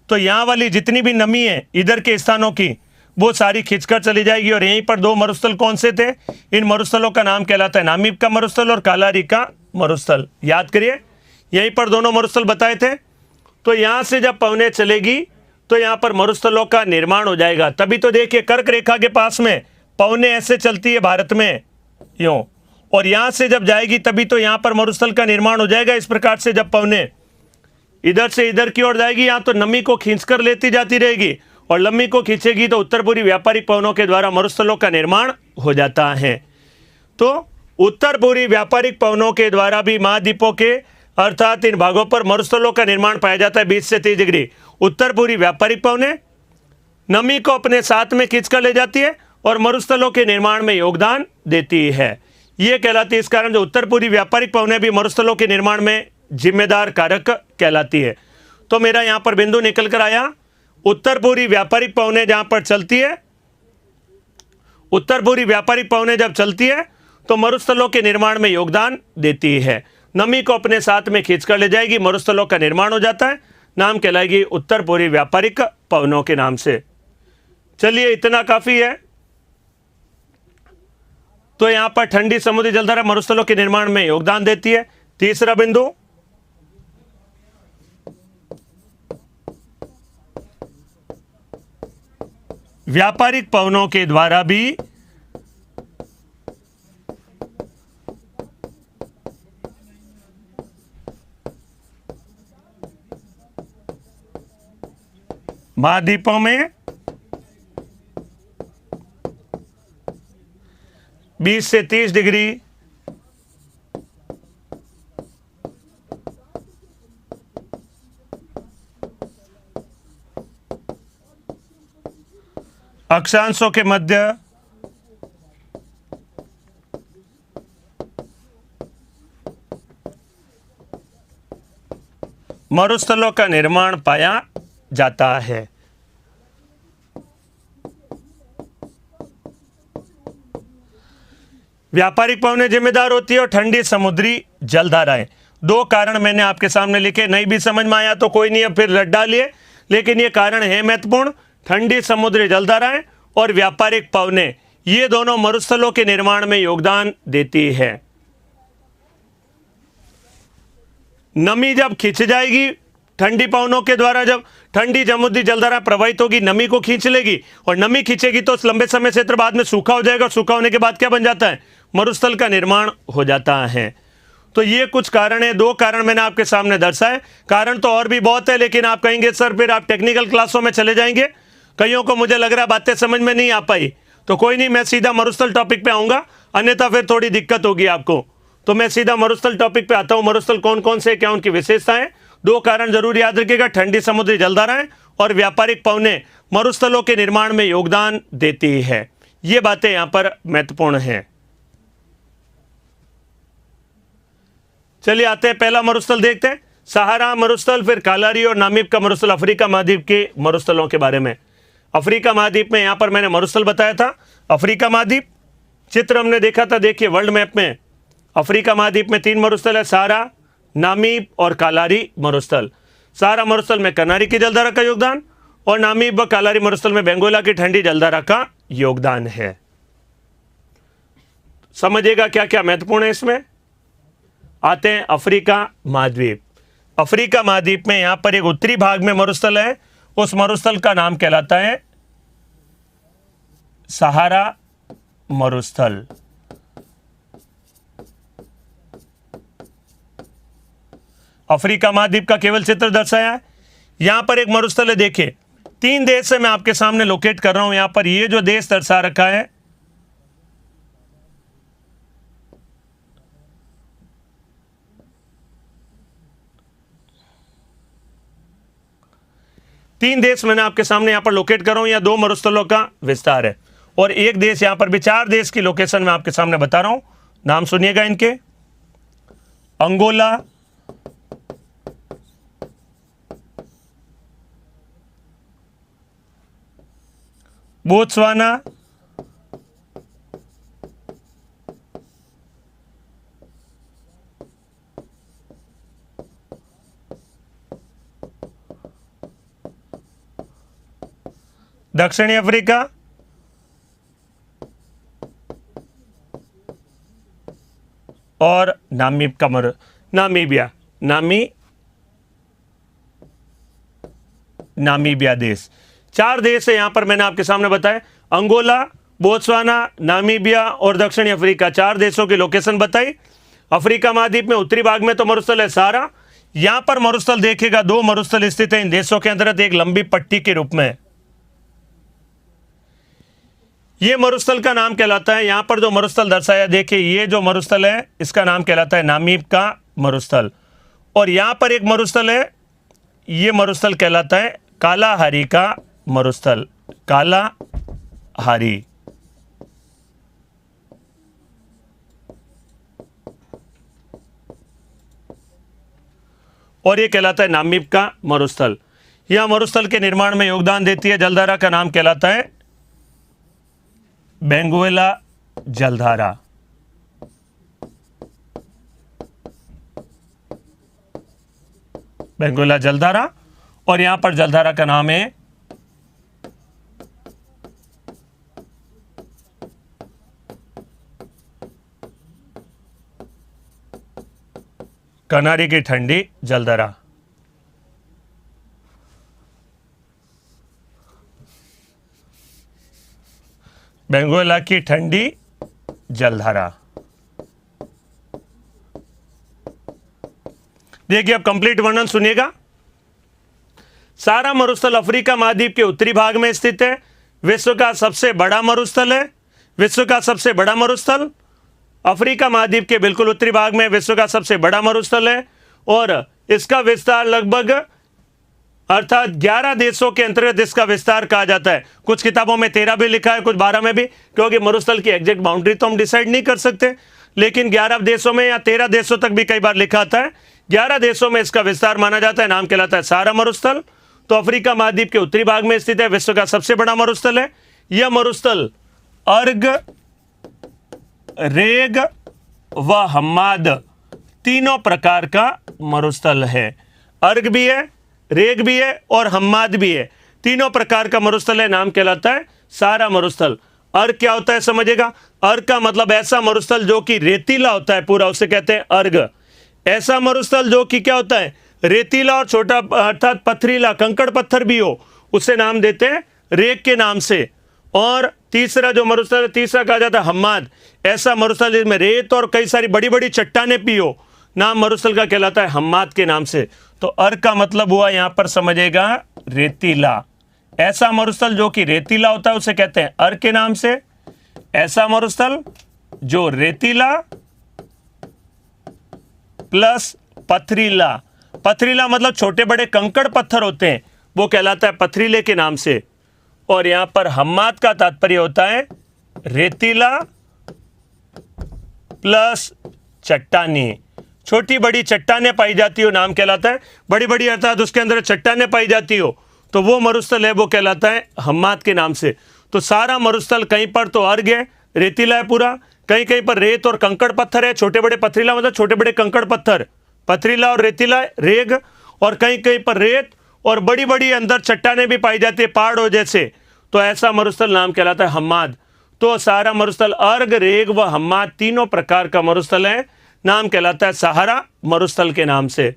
तो यहाँ वाली जितनी भी नमी है इधर के स्थानों की वो सारी खींचकर चली जाएगी। और यहीं पर दो मरुस्थल कौन से थे, इन मरुस्थलों का नाम कहलाता है नामीब का मरुस्थल और कालारी का मरुस्थल। याद करिए यहीं पर दोनों मरुस्थल बताए थे। तो यहाँ से जब पवनें चलेगी तो यहाँ पर मरुस्थलों का निर्माण हो जाएगा। तभी तो देखिए कर्क रेखा के पास में पवनें ऐसे चलती है भारत में यूं, और यहाँ से जब जाएगी तभी तो यहाँ पर मरुस्थल का निर्माण हो जाएगा। इस प्रकार से जब पवनें इधर से इधर की ओर जाएगी, यहाँ तो नमी को खींचकर लेती जाती रहेगी, और लंबी को खींचेगी तो उत्तर पूर्वी व्यापारिक पवनों के द्वारा मरुस्थलों का निर्माण हो जाता है। तो उत्तर पूर्वी व्यापारिक पवनों के द्वारा भी महाद्वीपों के अर्थात इन भागों पर मरुस्थलों का निर्माण पाया जाता है 20 से 30 डिग्री। उत्तर पूर्वी व्यापारिक पवनें नमी को अपने साथ में खींचकर ले जाती है और मरुस्थलों के निर्माण में योगदान देती है। ये कहलाती है, इस कारण जो उत्तर पूर्वी व्यापारिक पवनें भी मरुस्थलों के निर्माण में जिम्मेदार कारक कहलाती है। तो मेरा यहाँ पर बिंदु निकल कर आया, उत्तर पूर्वी व्यापारिक पवनें जहां पर चलती है, उत्तर पूर्वी व्यापारिक पवनें जब चलती है तो मरुस्थलों के निर्माण में योगदान देती है। नमी को अपने साथ में खींचकर ले जाएगी, मरुस्थलों का निर्माण हो जाता है, नाम कहलाएगी उत्तर पूर्वी व्यापारिक पवनों के नाम से। चलिए इतना काफी है। तो यहां पर ठंडी समुद्री जलधारा मरुस्थलों के निर्माण में योगदान देती है। तीसरा बिंदु, व्यापारिक पवनों के द्वारा भी महाद्वीपों में 20 से 30 डिग्री अक्षांशों के मध्य मरुस्थलों का निर्माण पाया जाता है। व्यापारिक पवनें जिम्मेदार होती है और ठंडी समुद्री जलधाराएं। दो कारण मैंने आपके सामने लिखे, नहीं भी समझ में आया तो कोई नहीं, अब फिर रट डालिए, लेकिन ये कारण है महत्वपूर्ण। ठंडी समुद्री जलधाराएं और व्यापारिक पवनें, ये दोनों मरुस्थलों के निर्माण में योगदान देती है। नमी जब खींच जाएगी ठंडी पवनों के द्वारा, जब ठंडी समुद्री जलधारा प्रवाहित होगी, नमी को खींच लेगी, और नमी खींचेगी तो लंबे समय क्षेत्र बाद में सूखा हो जाएगा, और सूखा होने के बाद क्या बन जाता है, मरुस्थल का निर्माण हो जाता है। तो ये कुछ कारण है, दो कारण मैंने आपके सामने दर्शाए। कारण तो और भी बहुत है, लेकिन आप कहेंगे सर फिर आप टेक्निकल क्लासों में चले जाएंगे, कईयों को मुझे लग रहा है बातें समझ में नहीं आ पाई, तो कोई नहीं, मैं सीधा मरुस्थल टॉपिक पे आऊंगा, अन्यथा फिर थोड़ी दिक्कत होगी आपको। तो मैं सीधा मरुस्थल टॉपिक पे आता हूं। मरुस्थल कौन कौन से, क्या उनकी विशेषताएं, दो कारण जरूर याद रखिएगा, ठंडी समुद्री जलधाराएं और व्यापारिक पवनें मरुस्थलों के निर्माण में योगदान देती है। ये बातें यहां पर महत्वपूर्ण हैं। चलिए आते हैं, पहला मरुस्थल देखते हैं, सहारा मरुस्थल, फिर कालारी और नामीब का मरुस्थल, अफ्रीका महाद्वीप के मरुस्थलों के बारे में। अफ्रीका महाद्वीप में यहां पर मैंने मरुस्थल बताया था। अफ्रीका महाद्वीप चित्र हमने देखा था, देखिए वर्ल्ड मैप में अफ्रीका महाद्वीप में 3 मरुस्थल है, सहारा, नामीब और कालारी मरुस्थल। सहारा मरुस्थल में कनारी की जलधारा का योगदान और नामीब व कालारी मरुस्थल में बेंगोला की ठंडी जलधारा का योगदान है। समझिएगा क्या क्या महत्वपूर्ण है इसमें। आते हैं अफ्रीका महाद्वीप। अफ्रीका महाद्वीप में यहां पर एक उत्तरी भाग में मरुस्थल है, उस मरुस्थल का नाम कहलाता है सहारा मरुस्थल। अफ्रीका महाद्वीप का केवल चित्र दर्शाया है। यहां पर एक मरुस्थल है, देखिए 3 देश से मैं आपके सामने लोकेट कर रहा हूं। यहां पर ये जो देश दर्शा रखा है, तीन देश मैंने आपके सामने यहां पर लोकेट कर रहा हूं। या 2 मरुस्थलों का विस्तार है और एक देश, यहां पर भी 4 देश की लोकेशन मैं आपके सामने बता रहा हूं। नाम सुनिएगा इनके, अंगोला, बोत्सवाना, दक्षिणी अफ्रीका, और नामीबिया देश। 4 देश है यहां पर मैंने आपके सामने बताया, अंगोला, बोत्सवाना, नामीबिया और दक्षिणी अफ्रीका। 4 देशों की लोकेशन बताई। अफ्रीका महाद्वीप में उत्तरी भाग में तो मरुस्थल है सहारा। यहां पर मरुस्थल देखिएगा, 2 मरुस्थल स्थित है इन देशों के अंतर्गत एक लंबी पट्टी के रूप में। ये मरुस्थल का नाम कहलाता है, यहां पर जो मरुस्थल दर्शाया देखिए, ये जो मरुस्थल है इसका नाम कहलाता है नामीब का मरुस्थल। और यहां पर एक मरुस्थल है, ये मरुस्थल कहलाता है कालाहारी का मरुस्थल, कालाहारी। और ये कहलाता है नामीब का मरुस्थल। यह मरुस्थल के निर्माण में योगदान देती है जलधारा का नाम कहलाता है बेंगुएला जलधारा। बेंगुएला जलधारा, और यहां पर जलधारा का नाम है कनारी की ठंडी जलधारा। बेंगुएला की ठंडी जलधारा। देखिए अब कंप्लीट वर्णन सुनिएगा। सहारा मरुस्थल अफ्रीका महाद्वीप के उत्तरी भाग में स्थित है, विश्व का सबसे बड़ा मरुस्थल है। विश्व का सबसे बड़ा मरुस्थल अफ्रीका महाद्वीप के बिल्कुल उत्तरी भाग में विश्व का सबसे बड़ा मरुस्थल है और इसका विस्तार लगभग अर्थात 11 देशों के अंतर्गत इसका विस्तार कहा जाता है। कुछ किताबों में 13 भी लिखा है, कुछ 12 में भी, क्योंकि मरुस्थल की एग्जैक्ट बाउंड्री तो हम डिसाइड नहीं कर सकते, लेकिन 11 देशों में या 13 देशों तक भी कई बार लिखा आता है। 11 देशों में इसका विस्तार माना जाता है। नाम कहलाता है सहारा मरुस्थल। तो अफ्रीका महाद्वीप के उत्तरी भाग में स्थित है, विश्व का सबसे बड़ा मरुस्थल है। यह मरुस्थल अर्ग, रेग व हम्माद तीनों प्रकार का मरुस्थल है। अर्ग भी है, रेग भी है और हम्माद भी है, तीनों प्रकार का मरुस्थल है। नाम कहलाता है सहारा मरुस्थल। अर्ग क्या होता है समझेगा। अर्ग का मतलब ऐसा मरुस्थल जो कि रेतीला होता है पूरा, उसे कहते हैं अर्ग। ऐसा मरुस्थल जो कि क्या होता है, रेतीला और छोटा अर्थात पथरीला, कंकड़ पत्थर भी हो, उसे नाम देते हैं रेग के नाम से। और तीसरा जो मरुस्थल, तीसरा कहा जाता है हम्माद। ऐसा मरुस्थल जिसमें रेत और कई सारी बड़ी बड़ी चट्टानें भी हो, नाम मरुस्थल का कहलाता है हम्माद के नाम से। तो अर्ग का मतलब हुआ यहां पर समझेगा रेतीला। ऐसा मरुस्थल जो कि रेतीला होता है उसे कहते हैं अर्ग के नाम से। ऐसा मरुस्थल जो रेतीला प्लस पथरीला, पथरीला मतलब छोटे बड़े कंकड़ पत्थर होते हैं, वो कहलाता है पथरीले के नाम से। और यहां पर हम्माद का तात्पर्य होता है रेतीला प्लस चट्टानी। छोटी बड़ी चट्टानें पाई जाती हो नाम कहलाता है। बड़ी बड़ी अर्थात उसके अंदर चट्टानें पाई जाती हो तो वो मरुस्थल है, वो कहलाता है हम्माद के नाम से। तो सारा मरुस्थल कहीं पर तो अर्ग है, रेतीला है पूरा, कहीं कहीं पर रेत और कंकड़ पत्थर है, छोटे बड़े पथरीला मतलब छोटे बड़े कंकड़ पत्थर, पथरीला और रेतीला रेग, और कहीं कहीं पर रेत और बड़ी बड़ी अंदर चट्टानें भी पाई जाती है पहाड़ों जैसे। तो ऐसा मरुस्थल नाम कहलाता है हम्माद। तो सारा मरुस्थल अर्ग, रेग व हम्माद तीनों प्रकार का मरुस्थल है, नाम कहलाता है सहारा मरुस्थल के नाम से।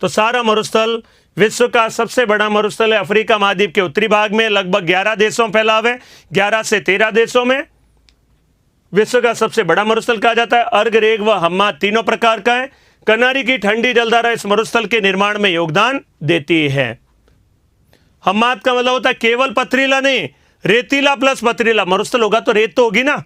तो सारा मरुस्थल विश्व का सबसे बड़ा मरुस्थल है, अफ्रीका महाद्वीप के उत्तरी भाग में लगभग 11 देशों में फैला हुआ है, 11 से 13 देशों में। विश्व का सबसे बड़ा मरुस्थल कहा जाता है। अर्ग, रेग व हम्माद तीनों प्रकार का है। कनारी की ठंडी जलधारा इस मरुस्थल के निर्माण में योगदान देती है। हम्माद का मतलब होता है केवल पथरीला नहीं, रेतीला प्लस पथरीला। मरुस्थल होगा तो रेत तो होगी ना,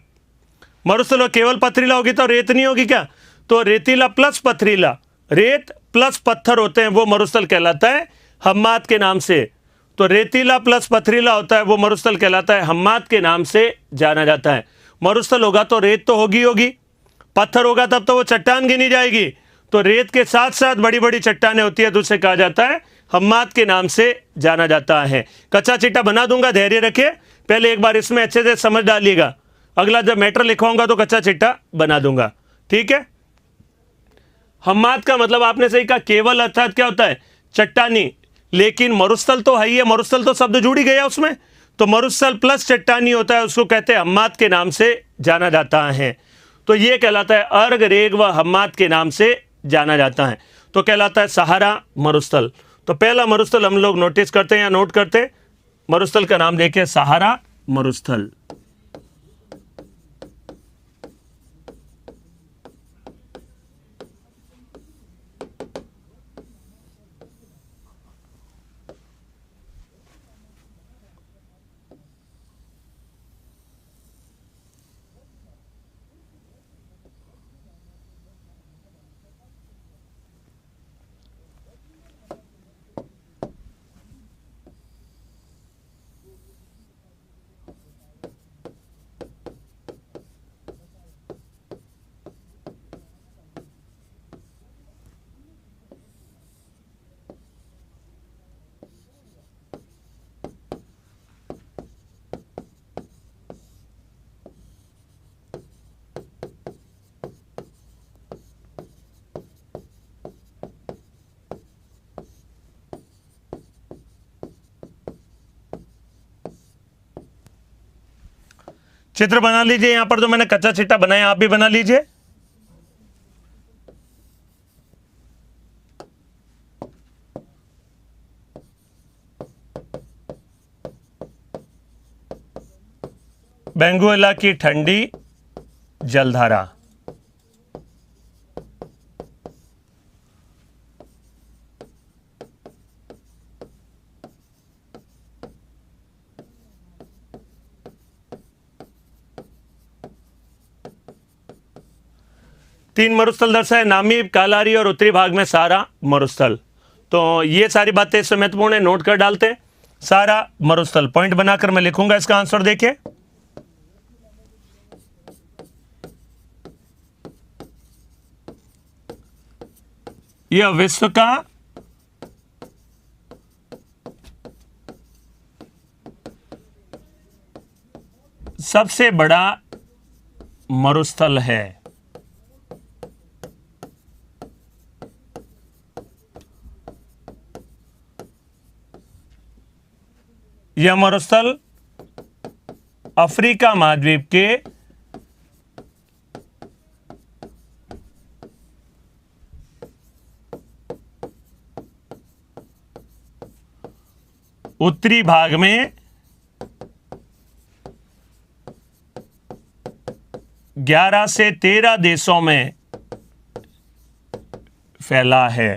मरुस्थल केवल पथरीला होगी तो रेत नहीं होगी क्या? तो रेतीला प्लस पथरीला, रेत प्लस पत्थर होते हैं, वो मरुस्थल कहलाता है हम्माद के नाम से। तो रेतीला प्लस पथरीला होता है वो मरुस्थल कहलाता है हम्माद के नाम से जाना जाता है। मरुस्थल होगा तो रेत तो होगी, पत्थर होगा तब तो वो चट्टान गिनी जाएगी। तो रेत के साथ साथ बड़ी बड़ी चट्टानें होती है तो उसे कहा जाता है हम्माद के नाम से जाना जाता है। कच्चा चिट्ठा बना दूंगा, धैर्य रखिए, पहले एक बार इसमें अच्छे से समझ डालिएगा, अगला जब मैटर लिखवाऊंगा तो कच्चा चिट्ठा बना दूंगा, ठीक है। हम्माद का मतलब आपने सही कहा, केवल अर्थात क्या होता है? चट्टानी। लेकिन मरुस्थल तो है ही है, मरुस्थल तो शब्द जुड़ ही गया उसमें, तो मरुस्थल प्लस चट्टानी होता है, उसको कहते हैं हम्माद के नाम से जाना जाता है। तो ये कहलाता है अर्ग, रेग व हम्माद के नाम से जाना जाता है, तो कहलाता है सहारा मरुस्थल। तो पहला मरुस्थल हम लोग नोटिस करते हैं या नोट करते हैं, मरुस्थल का नाम देखिए सहारा मरुस्थल। चित्र बना लीजिए, यहां पर जो मैंने कच्चा चिट्ठा बनाया आप भी बना लीजिए। बेंगुएला की ठंडी जलधारा, तीन मरुस्थल दर्शाए, नामीब, कालारी और उत्तरी भाग में सारा मरुस्थल। तो ये सारी बातें इसमें महत्वपूर्ण है, नोट कर डालते हैं। सारा मरुस्थल पॉइंट बनाकर मैं लिखूंगा इसका आंसर, देखिए। यह विश्व का सबसे बड़ा मरुस्थल है। यह मरुस्थल अफ्रीका महाद्वीप के उत्तरी भाग में 11 से 13 देशों में फैला है।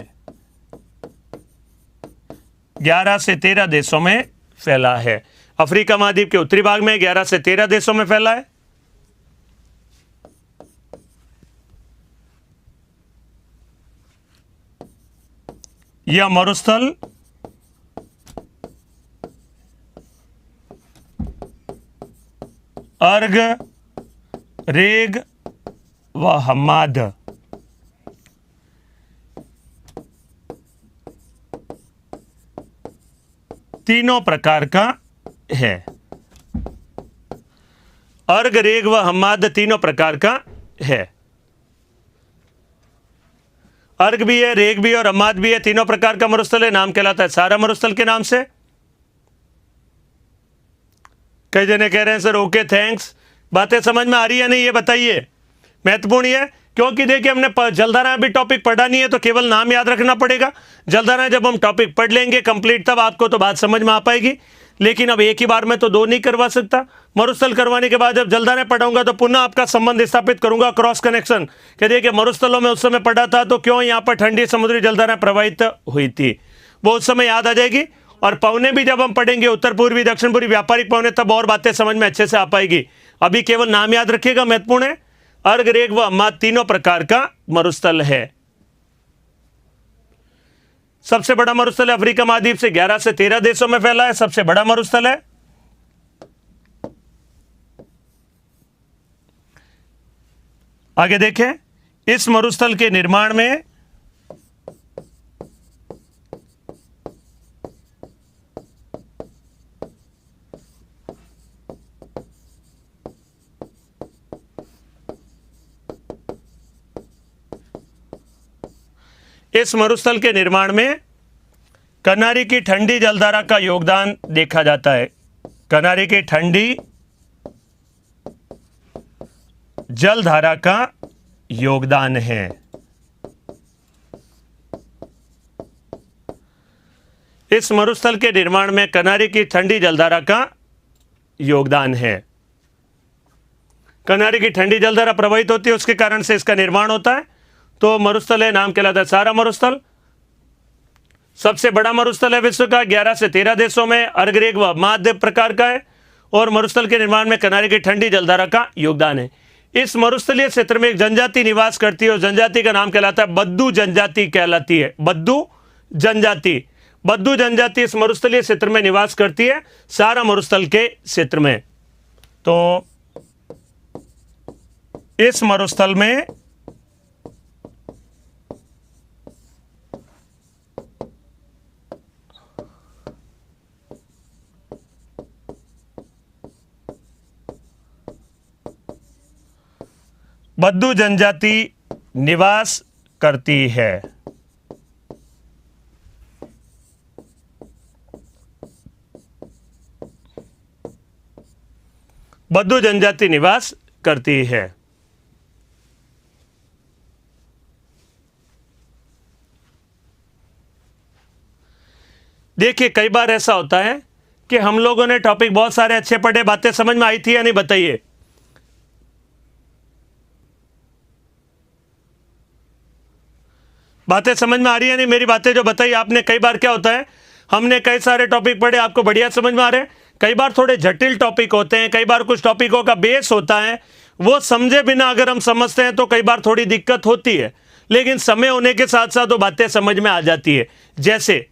11 से 13 देशों में फैला है। अफ्रीका महाद्वीप के उत्तरी भाग में 11 से 13 देशों में फैला है। यह मरुस्थल अर्ग, रेग व हम्माद तीनों प्रकार का है। अर्घ, रेग व हम्माद तीनों प्रकार का है। अर्घ भी है, रेग भी और हम्माद भी है, तीनों प्रकार का मरुस्थल है। नाम कहलाता है सारा मरुस्थल के नाम से। कई जने कह रहे हैं सर ओके थैंक्स, बातें समझ में आ रही है नहीं, ये बताइए। महत्वपूर्ण है क्योंकि देखिए हमने जलधारा अभी टॉपिक पढ़ा नहीं है तो केवल नाम याद रखना पड़ेगा। जलधारा जब हम टॉपिक पढ़ लेंगे कंप्लीट तब आपको तो बात समझ में आ पाएगी, लेकिन अब एक ही बार में तो दो नहीं करवा सकता। मरुस्थल करवाने के बाद जब जलधारा पढ़ाऊंगा तो पुनः आपका संबंध स्थापित करूंगा, क्रॉस कनेक्शन कि देखिए मरुस्थलों में उस समय पढ़ा था तो क्यों यहाँ पर ठंडी समुद्री जलधारा प्रवाहित हुई थी, वो उस समय याद आ जाएगी। और पवने भी जब हम पढ़ेंगे उत्तर पूर्वी दक्षिण पूर्वी व्यापारिक पवने, तब और बातें समझ में अच्छे से आ पाएगी। अभी केवल नाम याद रखिएगा, महत्वपूर्ण है। अर्घ, रेग व हम्माद तीनों प्रकार का मरुस्थल है। सबसे बड़ा मरुस्थल अफ्रीका महाद्वीप से 11 से 13 देशों में फैला है, सबसे बड़ा मरुस्थल है। आगे देखें, इस मरुस्थल के निर्माण में कनारी की ठंडी जलधारा का योगदान देखा जाता है। कनारी की ठंडी जलधारा का योगदान है। इस मरुस्थल के निर्माण में कनारी की ठंडी जलधारा का योगदान है। कनारी की ठंडी जलधारा प्रवाहित होती है, उसके कारण से इसका निर्माण होता है। तो मरुस्थल है, नाम कहलाता है सारा मरुस्थल। सबसे बड़ा मरुस्थल है विश्व का, 11 से 13 देशों में, अर्घ, रेग व हम्माद प्रकार का है। और मरुस्थल के निर्माण में कनारी की ठंडी जलधारा का योगदान है। इस मरुस्थलीय क्षेत्र में एक जनजाति निवास करती है और जनजाति का नाम कहलाता है बद्दू जनजाति कहलाती है। बद्दू जनजाति, बद्दू जनजाति इस मरुस्थलीय क्षेत्र में निवास करती है, सारा मरुस्थल के क्षेत्र में। तो इस मरुस्थल में बद्दू जनजाति निवास करती है। बद्दू जनजाति निवास करती है। देखिए कई बार ऐसा होता है कि हम लोगों ने टॉपिक बहुत सारे अच्छे पढ़े, बातें समझ में आई थी या नहीं, बताइए। बातें समझ में आ रही है नहीं, मेरी बातें जो बताई आपने। कई बार क्या होता है, हमने कई सारे टॉपिक पढ़े, आपको बढ़िया समझ में आ रहे हैं। कई बार थोड़े जटिल टॉपिक होते हैं, कई बार कुछ टॉपिकों का बेस होता है, वो समझे बिना अगर हम समझते हैं तो कई बार थोड़ी दिक्कत होती है, लेकिन समय होने के साथ साथ वो बातें समझ में आ जाती है। जैसे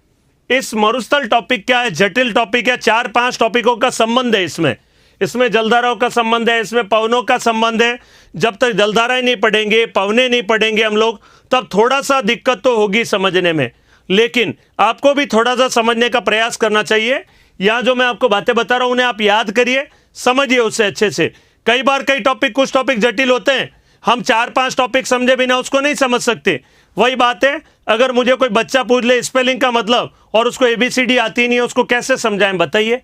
इस मरुस्थल टॉपिक क्या है, जटिल टॉपिक है, 4-5 टॉपिकों का संबंध है इसमें जलधाराओं का संबंध है, इसमें पवनों का संबंध है। जब तक जलधाराएं नहीं पढ़ेंगे, पवने नहीं पढ़ेंगे हम लोग, तब थोड़ा सा दिक्कत तो होगी समझने में, लेकिन आपको भी थोड़ा सा समझने का प्रयास करना चाहिए। यहाँ जो मैं आपको बातें बता रहा हूँ उन्हें आप याद करिए, समझिए उससे अच्छे से। कई बार कुछ टॉपिक जटिल होते हैं, हम 4-5 टॉपिक समझे बिना उसको नहीं समझ सकते। वही बात है, अगर मुझे कोई बच्चा पूछ ले स्पेलिंग का मतलब और उसको ABCD आती नहीं है, उसको कैसे समझाएं बताइए।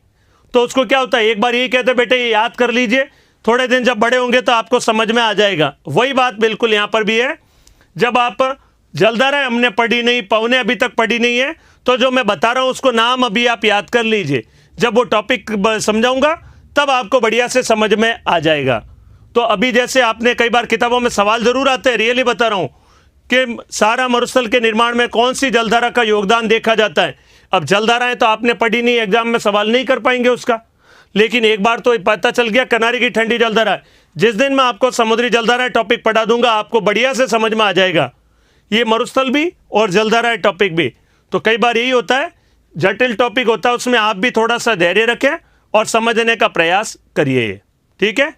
तो उसको क्या होता है, एक बार यही कहते बेटे ये याद कर लीजिए, थोड़े दिन जब बड़े होंगे तो आपको समझ में आ जाएगा। वही बात बिल्कुल यहाँ पर भी है। जब आप जलधारा हमने पढ़ी नहीं, पवने अभी तक पढ़ी नहीं है, तो जो मैं बता रहा हूँ उसको नाम अभी आप याद कर लीजिए। जब वो टॉपिक समझाऊंगा तब आपको बढ़िया से समझ में आ जाएगा। तो अभी जैसे आपने कई बार किताबों में सवाल जरूर आते हैं, रियली बता रहा हूँ कि सारा मरुस्थल के निर्माण में कौन सी जलधारा का योगदान देखा जाता है। अब जलधाराएं तो आपने पढ़ी नहीं, एग्जाम में सवाल नहीं कर पाएंगे उसका, लेकिन एक बार तो पता चल गया कनारी की ठंडी जलधारा। जिस दिन मैं आपको समुद्री जलधारा टॉपिक पढ़ा दूंगा आपको बढ़िया से समझ में आ जाएगा, ये मरुस्थल भी और जलधारा टॉपिक भी। तो कई बार यही होता है, जटिल टॉपिक होता है, उसमें आप भी थोड़ा सा धैर्य रखें और समझने का प्रयास करिए, ठीक है।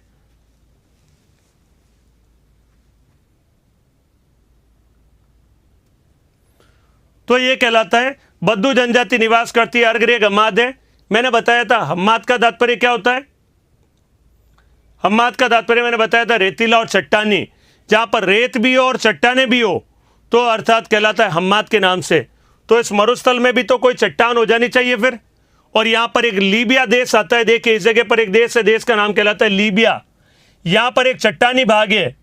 तो ये कहलाता है बद्दू जनजाति निवास करती है, अर्घ, रेग, हम्माद है, मैंने बताया था हम्माद का तात्पर्य क्या होता है? हम्माद का तात्पर्य मैंने बताया था रेतीला और चट्टानी। जहां पर रेत भी हो और चट्टाने भी हो तो अर्थात कहलाता है हम्माद के नाम से। तो इस मरुस्थल में भी तो कोई चट्टान हो जानी चाहिए फिर। और यहां पर एक लीबिया देश आता है, देखिए इस जगह पर एक देश है, देश का नाम कहलाता है लीबिया। यहां पर एक चट्टानी भाग है,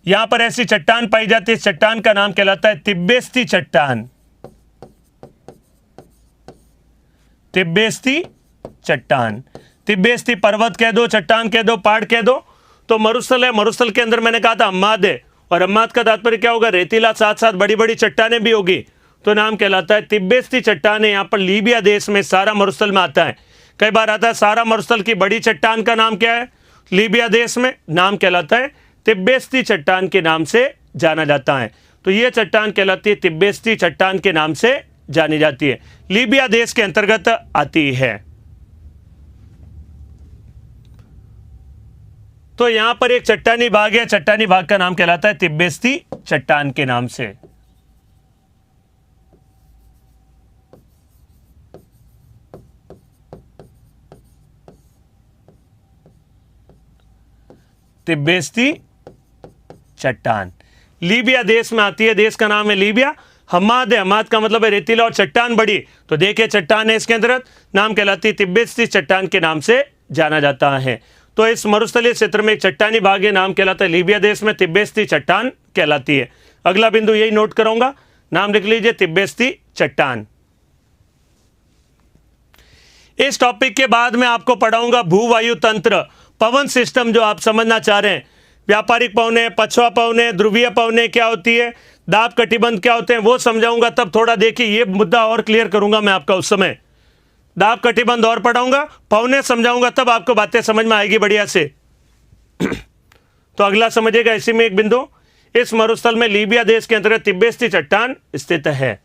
यहां पर ऐसी चट्टान पाई जाती है, इस चट्टान का नाम कहलाता है तिब्बेस्ती चट्टान। तिब्बेस्ती चट्टान, तिब्बेस्ती पर्वत कह दो, चट्टान कह दो, पहाड़ कह दो। तो मरुस्थल है, मरुस्थल के अंदर मैंने कहा था हम्माद है, और हम्माद का तात्पर्य क्या होगा? रेतीला, साथ साथ बड़ी बड़ी चट्टानें भी होगी, तो नाम कहलाता है तिब्बेस्ती चट्टान है। यहाँ पर लीबिया देश में सारा मरुस्थल में आता है। कई बार आता है सारा मरुस्थल की बड़ी चट्टान का नाम क्या है? लीबिया देश में नाम कहलाता है तिब्बेस्ती चट्टान के नाम से जाना जाता है। तो ये चट्टान कहलाती है तिब्बेस्ती चट्टान के नाम से जानी जाती है, लीबिया देश के अंतर्गत आती है। तो यहां पर एक चट्टानी भाग है, चट्टानी भाग का नाम कहलाता है तिब्बेस्ती चट्टान के नाम से। तिब्बेस्ती चट्टान लीबिया देश में आती है, देश का नाम है लीबिया। हम्माद है, हम्माद का मतलब है रेतीला और चट्टान बड़ी, तो देखिए चट्टान है इसके अंदर, नाम कहलाती है तिब्बेस्ती चट्टान के नाम से जाना जाता है। तो इस मरुस्थलीय क्षेत्र में एक चट्टानी भाग है, नाम कहलाता है लीबिया देश में तिब्बेस्ती चट्टान कहलाती है। अगला बिंदु यही नोट कराऊंगा, नाम लिख लीजिए तिब्बेस्ती चट्टान। इस टॉपिक के बाद में आपको पढ़ाऊंगा भूवायु तंत्र, पवन सिस्टम जो आप समझना चाह रहे हैं। व्यापारिक पवने, पछवा पवने, ध्रुवीय पवने क्या होती है, दाब कटिबंध क्या होते हैं, वो समझाऊंगा। तब थोड़ा देखिए ये मुद्दा और क्लियर करूंगा मैं आपका उस समय। दाब कटिबंध और पढ़ाऊंगा, पवने समझाऊंगा, तब आपको बातें समझ में आएगी बढ़िया से। तो अगला समझिएगा इसी में एक बिंदु, इस मरुस्थल में लीबिया देश के अंतर्गत तिब्बेस्ती चट्टान स्थित है।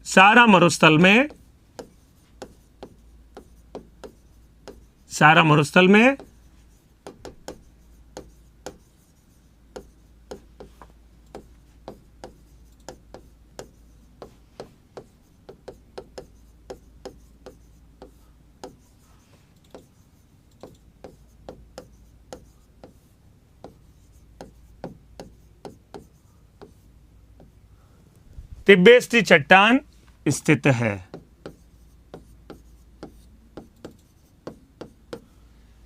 सारा मरुस्थल में तिब्बेस्ती चट्टान स्थित है।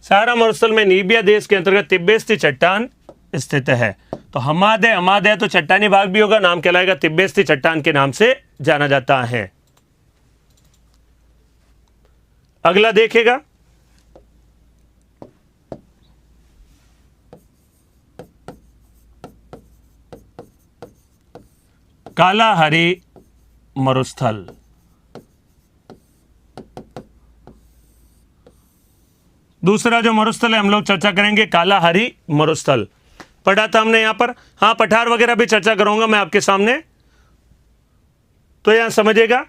सारा मरुस्थल में लीबिया देश के अंतर्गत तिब्बेस्ती चट्टान स्थित है। तो हम्माद है तो चट्टानी भाग भी होगा, नाम कहलाएगा तिब्बेस्ती चट्टान के नाम से जाना जाता है। अगला देखिएगा, कालाहारी मरुस्थल। दूसरा जो मरुस्थल है हम लोग चर्चा करेंगे कालाहारी मरुस्थल। पढ़ा था हमने यहां पर, हाँ पठार वगैरह भी चर्चा करूंगा मैं आपके सामने। तो यहां समझिएगा,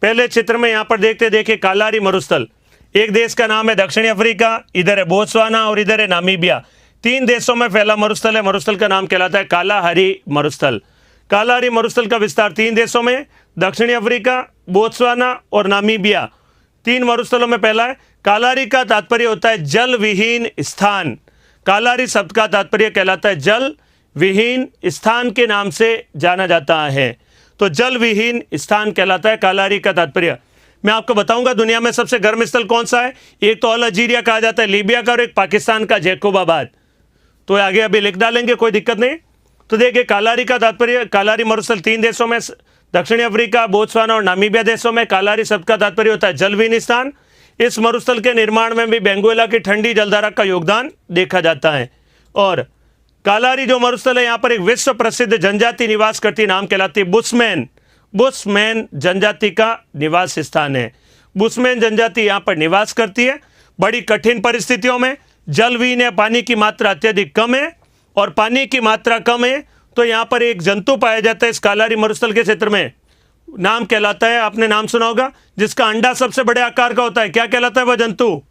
पहले चित्र में यहां पर देखिए कालाहारी मरुस्थल, एक देश का नाम है दक्षिणी अफ्रीका, इधर है बोत्सवाना और इधर है नामीबिया। 3 देशों में फैला मरुस्थल है, मरुस्थल का नाम कहलाता है कालाहारी मरुस्थल। कालाहारी मरुस्थल का विस्तार 3 देशों में, दक्षिणी अफ्रीका, बोत्सवाना और नामीबिया, 3 मरुस्थलों में फैला है। कालाहारी का तात्पर्य होता है जल विहीन स्थान। कालाहारी शब्द का तात्पर्य कहलाता है जल विहीन स्थान के नाम से जाना जाता है। तो जल विहीन स्थान कहलाता है कालाहारी का तात्पर्य। मैं आपको बताऊंगा दुनिया में सबसे गर्म स्थल कौन सा है। एक तो अल अजीरिया कहा जाता है लीबिया का, और एक पाकिस्तान का जैकोबाबाद। तो आगे अभी लिख डालेंगे, कोई दिक्कत नहीं। तो देखिए कालाहारी का तात्पर्य, कालाहारी मरुस्थल 3 देशों में, दक्षिणी अफ्रीका, बोत्सवाना और नामीबिया देशों में। कालाहारी शब्द का तात्पर्य होता है जलविहीन स्थान। इस मरुस्थल के निर्माण में भी बेंगुएला की ठंडी जलधारा का योगदान देखा जाता है। और कालाहारी जो मरुस्थल है, यहाँ पर एक विश्व प्रसिद्ध जनजाति निवास करती, नाम कहलाती है बुशमैन। बुशमैन जनजाति का निवास स्थान है। बुशमैन जनजाति यहाँ पर निवास करती है बड़ी कठिन परिस्थितियों में। जलविहीन है, पानी की मात्रा अत्यधिक कम है, और पानी की मात्रा कम है तो यहाँ पर एक जंतु पाया जाता है इस कालाहारी मरुस्थल के क्षेत्र में, नाम कहलाता है, आपने नाम सुना होगा, जिसका अंडा सबसे बड़े आकार का होता है। क्या कहलाता है वह जंतु?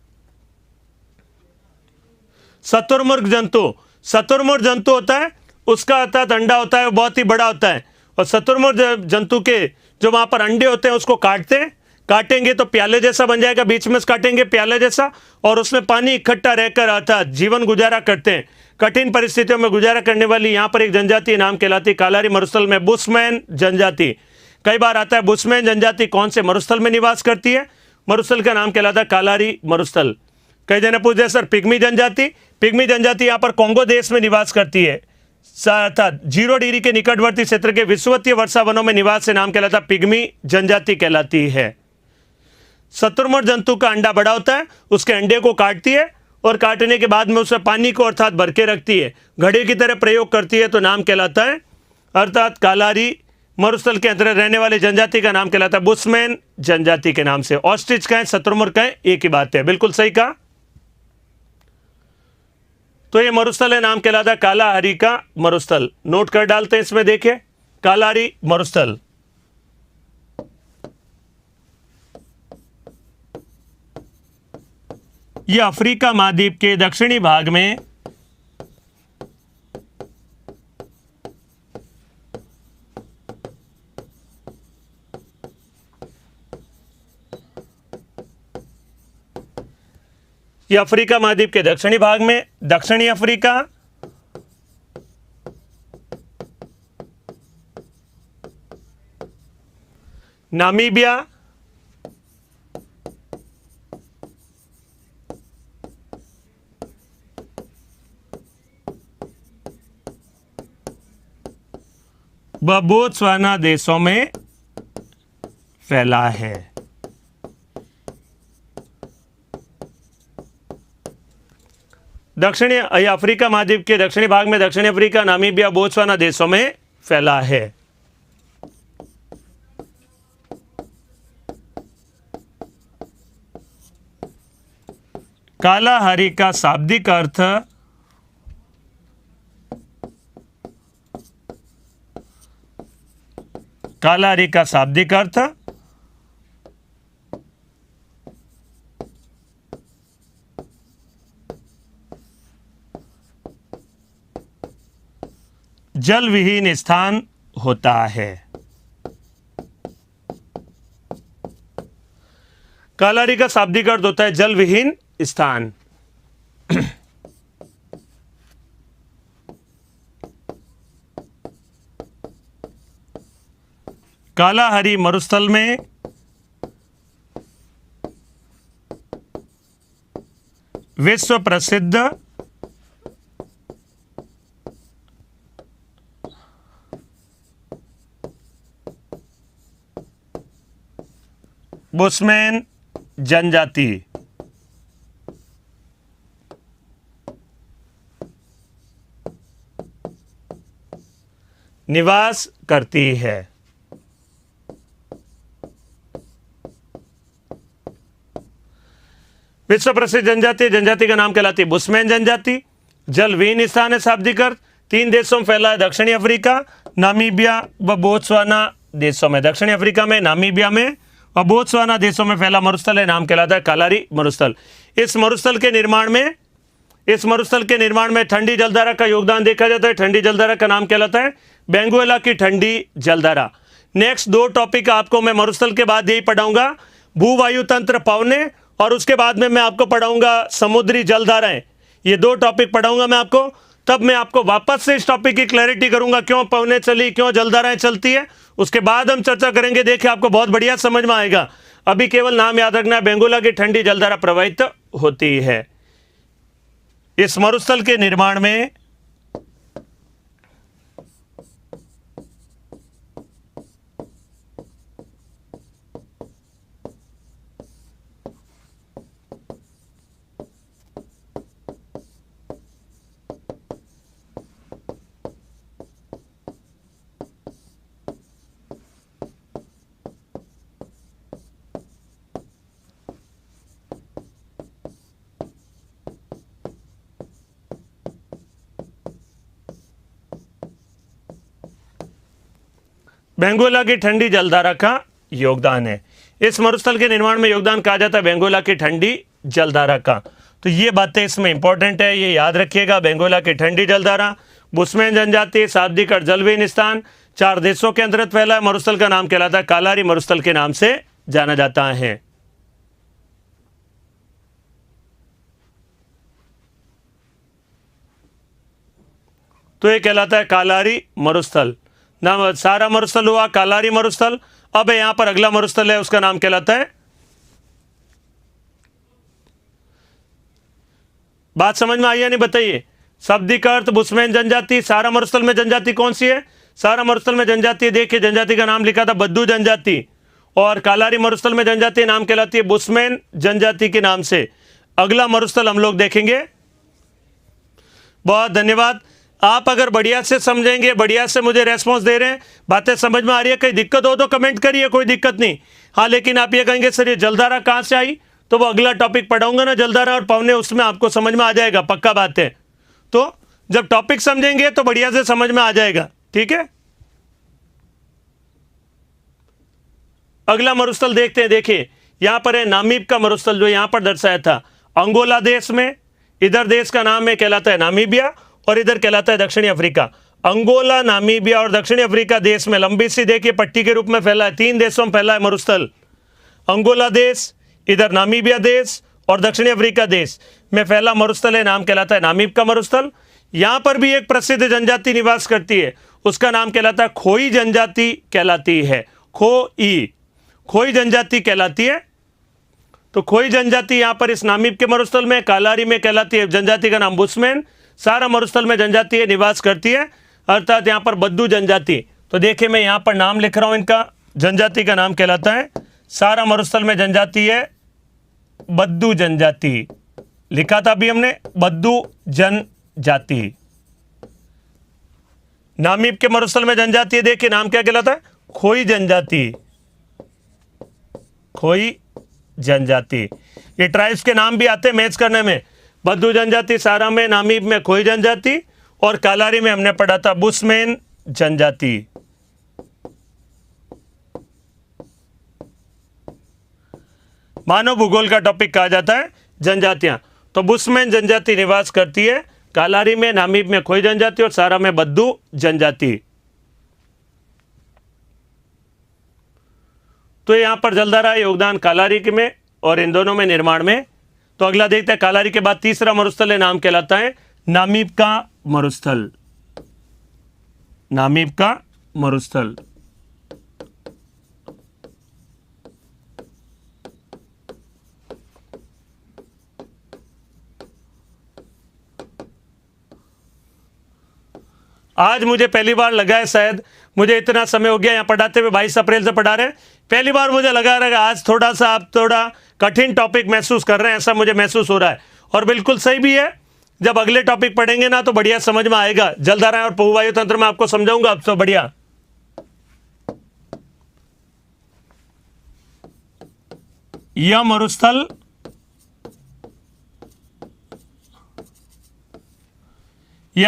शुतुरमुर्ग जंतु। शुतुरमुर्ग जंतु होता है, उसका अर्थात अंडा होता है, बहुत ही बड़ा होता है। और शत्रुमुर्ग जंतु के जो वहां पर अंडे होते हैं उसको काटेंगे तो प्याले जैसा बन जाएगा, बीच में से काटेंगे प्याले जैसा, और उसमें पानी इकट्ठा रहकर अर्थात जीवन गुजारा करते हैं। कठिन परिस्थितियों में गुजारा करने वाली यहाँ पर एक जनजाति नाम कहलाती कालारी मरुस्थल में बुशमैन जनजाति। कई बार आता है बुशमैन जनजाति कौन से मरुस्थल में निवास करती है? मरुस्थल का नाम कहलाता है कालारी मरुस्थल। कई जने पूछते हैं सर पिग्मी जनजाति यहाँ पर कोंगो देश में निवास करती है, अर्थात 0 डिग्री के निकटवर्ती क्षेत्र के विषुवतीय वर्षा वनों में निवास से नाम कहलाता पिग्मी जनजाति कहलाती है। शत्रुमुर्ग जंतु का अंडा बड़ा होता है, उसके अंडे को काटती है और काटने के बाद में उसमें पानी को अर्थात भर के रखती है, घड़े की तरह प्रयोग करती है, तो नाम कहलाता है अर्थात कालारी मरुस्थल के अंदर रहने वाले जनजाति का नाम कहलाता है बुशमैन जनजाति के नाम से। ऑस्ट्रिच का है, शत्रुमुर्ग का है, एक ही बात है, बिल्कुल सही कहा। तो ये मरुस्थल है, नाम कहलाता है कालाहारी का मरुस्थल। नोट कर डालते हैं इसमें, देखिए कालारी मरुस्थल। यह अफ्रीका महाद्वीप के दक्षिणी भाग में यह अफ्रीका महाद्वीप के दक्षिणी भाग में, दक्षिणी अफ्रीका, नामीबिया, व बोत्सवाना देशों में फैला है। दक्षिणी अफ्रीका महाद्वीप के दक्षिणी भाग में दक्षिणी अफ्रीका, नामीबिया, बोत्सवाना देशों में फैला है। कालाहारी का शाब्दिक अर्थ जल विहीन स्थान होता है। कालाहारी का शाब्दिक अर्थ होता है जल विहीन स्थान। कालाहारी मरुस्थल में विश्व प्रसिद्ध बुशमैन जनजाति निवास करती है। विश्व प्रसिद्ध जनजाति का नाम कहलाती है बुशमैन जनजाति। जल विहीन स्थान है शाब्दिक अर्थ। 3 देशों में फैला है, दक्षिणी अफ्रीका, नामीबिया व बोत्सवाना देशों में। दक्षिणी अफ्रीका में, नामीबिया में और बोत्सवाना देशों में फैला मरुस्थल है, नाम कहलाता है कालारी मरुस्थल। इस मरुस्थल के निर्माण में ठंडी जलधारा का योगदान देखा जाता है। ठंडी जलधारा का नाम कहलाता है बेंगुएला की ठंडी जलधारा। नेक्स्ट 2 टॉपिक आपको मैं मरुस्थल के बाद यही पढ़ाऊंगा, भूवायु तंत्र पवने, और उसके बाद में मैं आपको पढ़ाऊंगा समुद्री जलधाराएं। ये 2 टॉपिक पढ़ाऊंगा मैं आपको, तब मैं आपको वापस से इस टॉपिक की क्लैरिटी करूंगा, क्यों पवने चली, क्यों जलधाराएं चलती है। उसके बाद हम चर्चा करेंगे, देखिए आपको बहुत बढ़िया समझ में आएगा। अभी केवल नाम याद रखना है, बेंगुएला की ठंडी जलधारा प्रवाहित होती है। इस मरुस्थल के निर्माण में बेंगुएला की ठंडी जलधारा का योगदान है। इस मरुस्थल के निर्माण में योगदान कहा जाता है बेंगुएला की ठंडी जलधारा का। तो ये बातें इसमें इंपॉर्टेंट है, ये याद रखिएगा। बेंगुएला की ठंडी जलधारा, बुशमैन जनजाति, शाब्दिक अर्थ जल विहीन स्थान, 4 देशों के अंतर्गत फैला है। मरुस्थल का नाम कहलाता है कालारी मरुस्थल के नाम से जाना जाता है। तो ये कहलाता है कालारी मरुस्थल। नाम सारा मरुस्थल हुआ, कालारी मरुस्थल। अब यहां पर अगला मरुस्थल है, उसका नाम कहलाता है, बात समझ में आई या नहीं बताइए। शाब्दिक अर्थ बुशमैन जनजाति। सारा मरुस्थल में जनजाति कौन सी है? सारा मरुस्थल में जनजाति, देखिए जनजाति का नाम लिखा था बद्दू जनजाति, और कालारी मरुस्थल में जनजाति नाम कहलाती है बुशमैन जनजाति के नाम से। अगला मरुस्थल हम लोग देखेंगे। बहुत धन्यवाद। आप अगर बढ़िया से समझेंगे, बढ़िया से मुझे रेस्पॉन्स दे रहे हैं, बातें समझ में आ रही है, कहीं दिक्कत हो तो कमेंट करिए, कोई दिक्कत नहीं। हाँ, लेकिन आप ये कहेंगे सर ये जलधारा कहाँ से आई, तो वो अगला टॉपिक पढ़ाऊंगा ना, जलधारा और पवने, उसमें आपको समझ में आ जाएगा, पक्का बात है। तो जब टॉपिक समझेंगे तो बढ़िया से समझ में आ जाएगा, ठीक है। अगला मरुस्थल देखते हैं। देखिए यहां पर है नामीब का मरुस्थल, जो यहां पर दर्शाया था अंगोला देश में। इधर देश का नाम है कहलाता है नामीबिया, और इधर कहलाता है दक्षिणी अफ्रीका। अंगोला, नामीबिया और दक्षिणी अफ्रीका देश में लंबी सी देखिए पट्टी के रूप में फैला है, 3 देशों में फैला है मरुस्थल। अंगोला देश, इधर नामीबिया देश और दक्षिणी अफ्रीका देश में फैला मरुस्थल है, नाम कहलाता है नामीब का मरुस्थल। यहां पर भी एक प्रसिद्ध जनजाति निवास करती है, उसका नाम कहलाता है खोई जनजाति कहलाती है। खोई जनजाति कहलाती है। तो खोई जनजाति यहां पर इस नामीब के मरुस्थल में, कालारी में कहलाती है जनजाति का नाम बुशमैन। सारा मरुस्थल में जनजाति निवास करती है, अर्थात यहां पर बद्दू जनजाति। तो देखिए मैं यहां पर नाम लिख रहा हूं, इनका जनजाति का नाम कहलाता है, सारा मरुस्थल में जनजाति है बद्दू जनजाति। लिखा था अभी हमने बद्दू जनजाति। नामीब के मरुस्थल में जनजाति है, देखिए नाम क्या कहलाता है, खोई जनजाति। खोई जनजाति, ये ट्राइब्स के नाम भी आते हैं मैच करने में। बद्दू जनजाति सारा में, नामीब में खोई जनजाति, और कालारी में हमने पढ़ा था बुशमैन जनजाति। मानव भूगोल का टॉपिक कहा जाता है जनजातियां। तो बुशमैन जनजाति निवास करती है कालारी में, नामीब में खोई जनजाति और सारा में बद्दू जनजाति। तो यहां पर जलधारा योगदान कालारी के में और इन दोनों में निर्माण में। तो अगला देखते हैं, कालारी के बाद तीसरा मरुस्थल है, नाम कहलाता है नामीब का मरुस्थल। नामीब का मरुस्थल। आज मुझे पहली बार लगा है, शायद मुझे इतना समय हो गया यहाँ पढ़ाते हुए, 22 अप्रैल से पढ़ा रहे हैं, पहली बार मुझे लगा रहेगा आज थोड़ा सा आप थोड़ा कठिन टॉपिक महसूस कर रहे हैं, ऐसा मुझे महसूस हो रहा है। और बिल्कुल सही भी है, जब अगले टॉपिक पढ़ेंगे ना तो बढ़िया समझ में आएगा। जलधारा और बहुवायु तंत्र में आपको समझाऊंगा अब तो बढ़िया। यह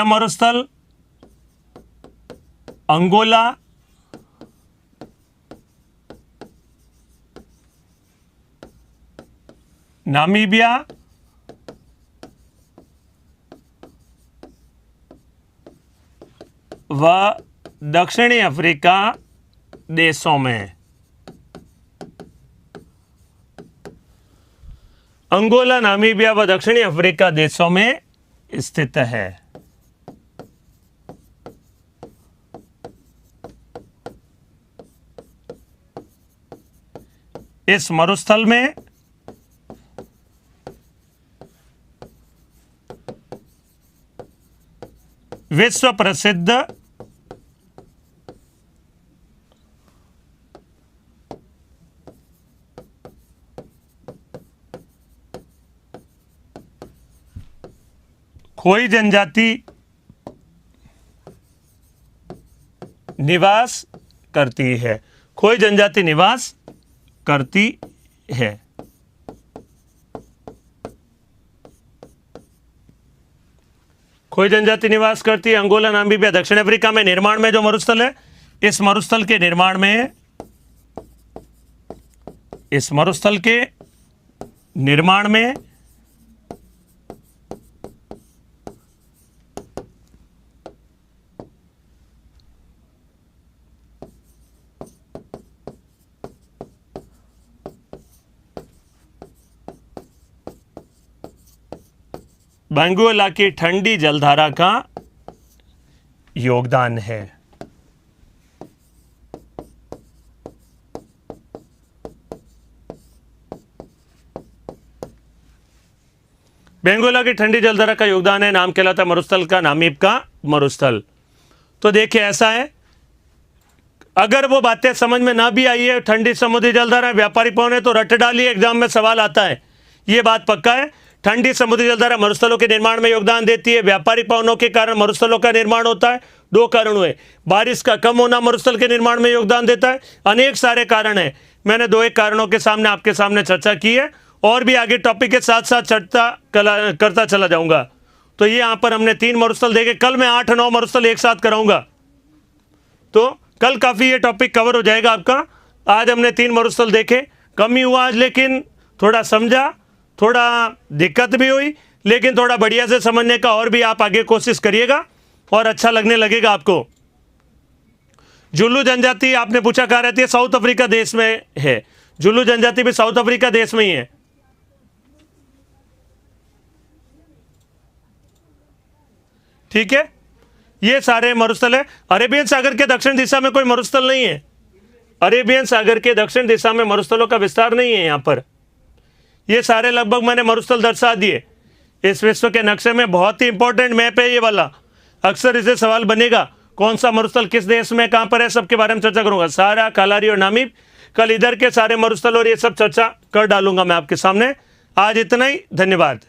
मरुस्थल अंगोला, नामीबिया व दक्षिणी अफ्रीका देशों में। अंगोला, नामीबिया व दक्षिणी अफ्रीका देशों में स्थित है। इस मरुस्थल में विश्व प्रसिद्ध खोई जनजाति निवास करती है। खोई जनजाति निवास करती है। खोई जनजाति निवास करती है अंगोला, नामीबिया, दक्षिण अफ्रीका में। निर्माण में जो मरुस्थल है, इस मरुस्थल के निर्माण में, इस मरुस्थल के निर्माण में बेंगुएला की ठंडी जलधारा का योगदान है। बेंगुएला की ठंडी जलधारा का योगदान है, नाम कहलाता है मरुस्थल का, नामीब का मरुस्थल। तो देखिए ऐसा है, अगर वो बातें समझ में ना भी आई है, ठंडी समुद्री जलधारा व्यापारिक पवन है, तो रट डालिए, एग्जाम में सवाल आता है, ये बात पक्का है। ठंडी समुद्री जलधारा मरुस्थलों के निर्माण में योगदान देती है। व्यापारिक पवनों के कारण मरुस्थलों का निर्माण होता है। दो कारण हुए, बारिश का कम होना मरुस्थल के निर्माण में योगदान देता है, अनेक सारे कारण हैं। मैंने दो एक कारणों के सामने आपके सामने चर्चा की है, और भी आगे टॉपिक के साथ साथ चर्चा करता चला जाऊंगा। तो ये यहाँ पर हमने 3 मरुस्थल देखे, कल मैं 8-9 मरुस्थल एक साथ कराऊंगा, तो कल काफ़ी ये टॉपिक कवर हो जाएगा आपका। आज हमने 3 मरुस्थल देखे, कम ही हुआ आज, लेकिन थोड़ा समझा, थोड़ा दिक्कत भी हुई, लेकिन थोड़ा बढ़िया से समझने का और भी आप आगे कोशिश करिएगा और अच्छा लगने लगेगा आपको। जुलू जनजाति आपने पूछा कहाँ रहती है, साउथ अफ्रीका देश में है। जुलू जनजाति भी साउथ अफ्रीका देश में ही है। ठीक है, ये सारे मरुस्थल है। अरेबियन सागर के दक्षिण दिशा में कोई मरुस्थल नहीं है। अरेबियन सागर के दक्षिण दिशा में मरुस्थलों का विस्तार नहीं है। यहाँ पर ये सारे लगभग मैंने मरुस्थल दर्शा दिए। इस विश्व के नक्शे में बहुत ही इंपॉर्टेंट मैप है ये वाला, अक्सर इसे सवाल बनेगा, कौन सा मरुस्थल किस देश में कहाँ पर है, सबके बारे में चर्चा करूंगा। सारा, कालारी और नामीब, कल इधर के सारे मरुस्थल और ये सब चर्चा कर डालूंगा मैं आपके सामने। आज इतना ही, धन्यवाद।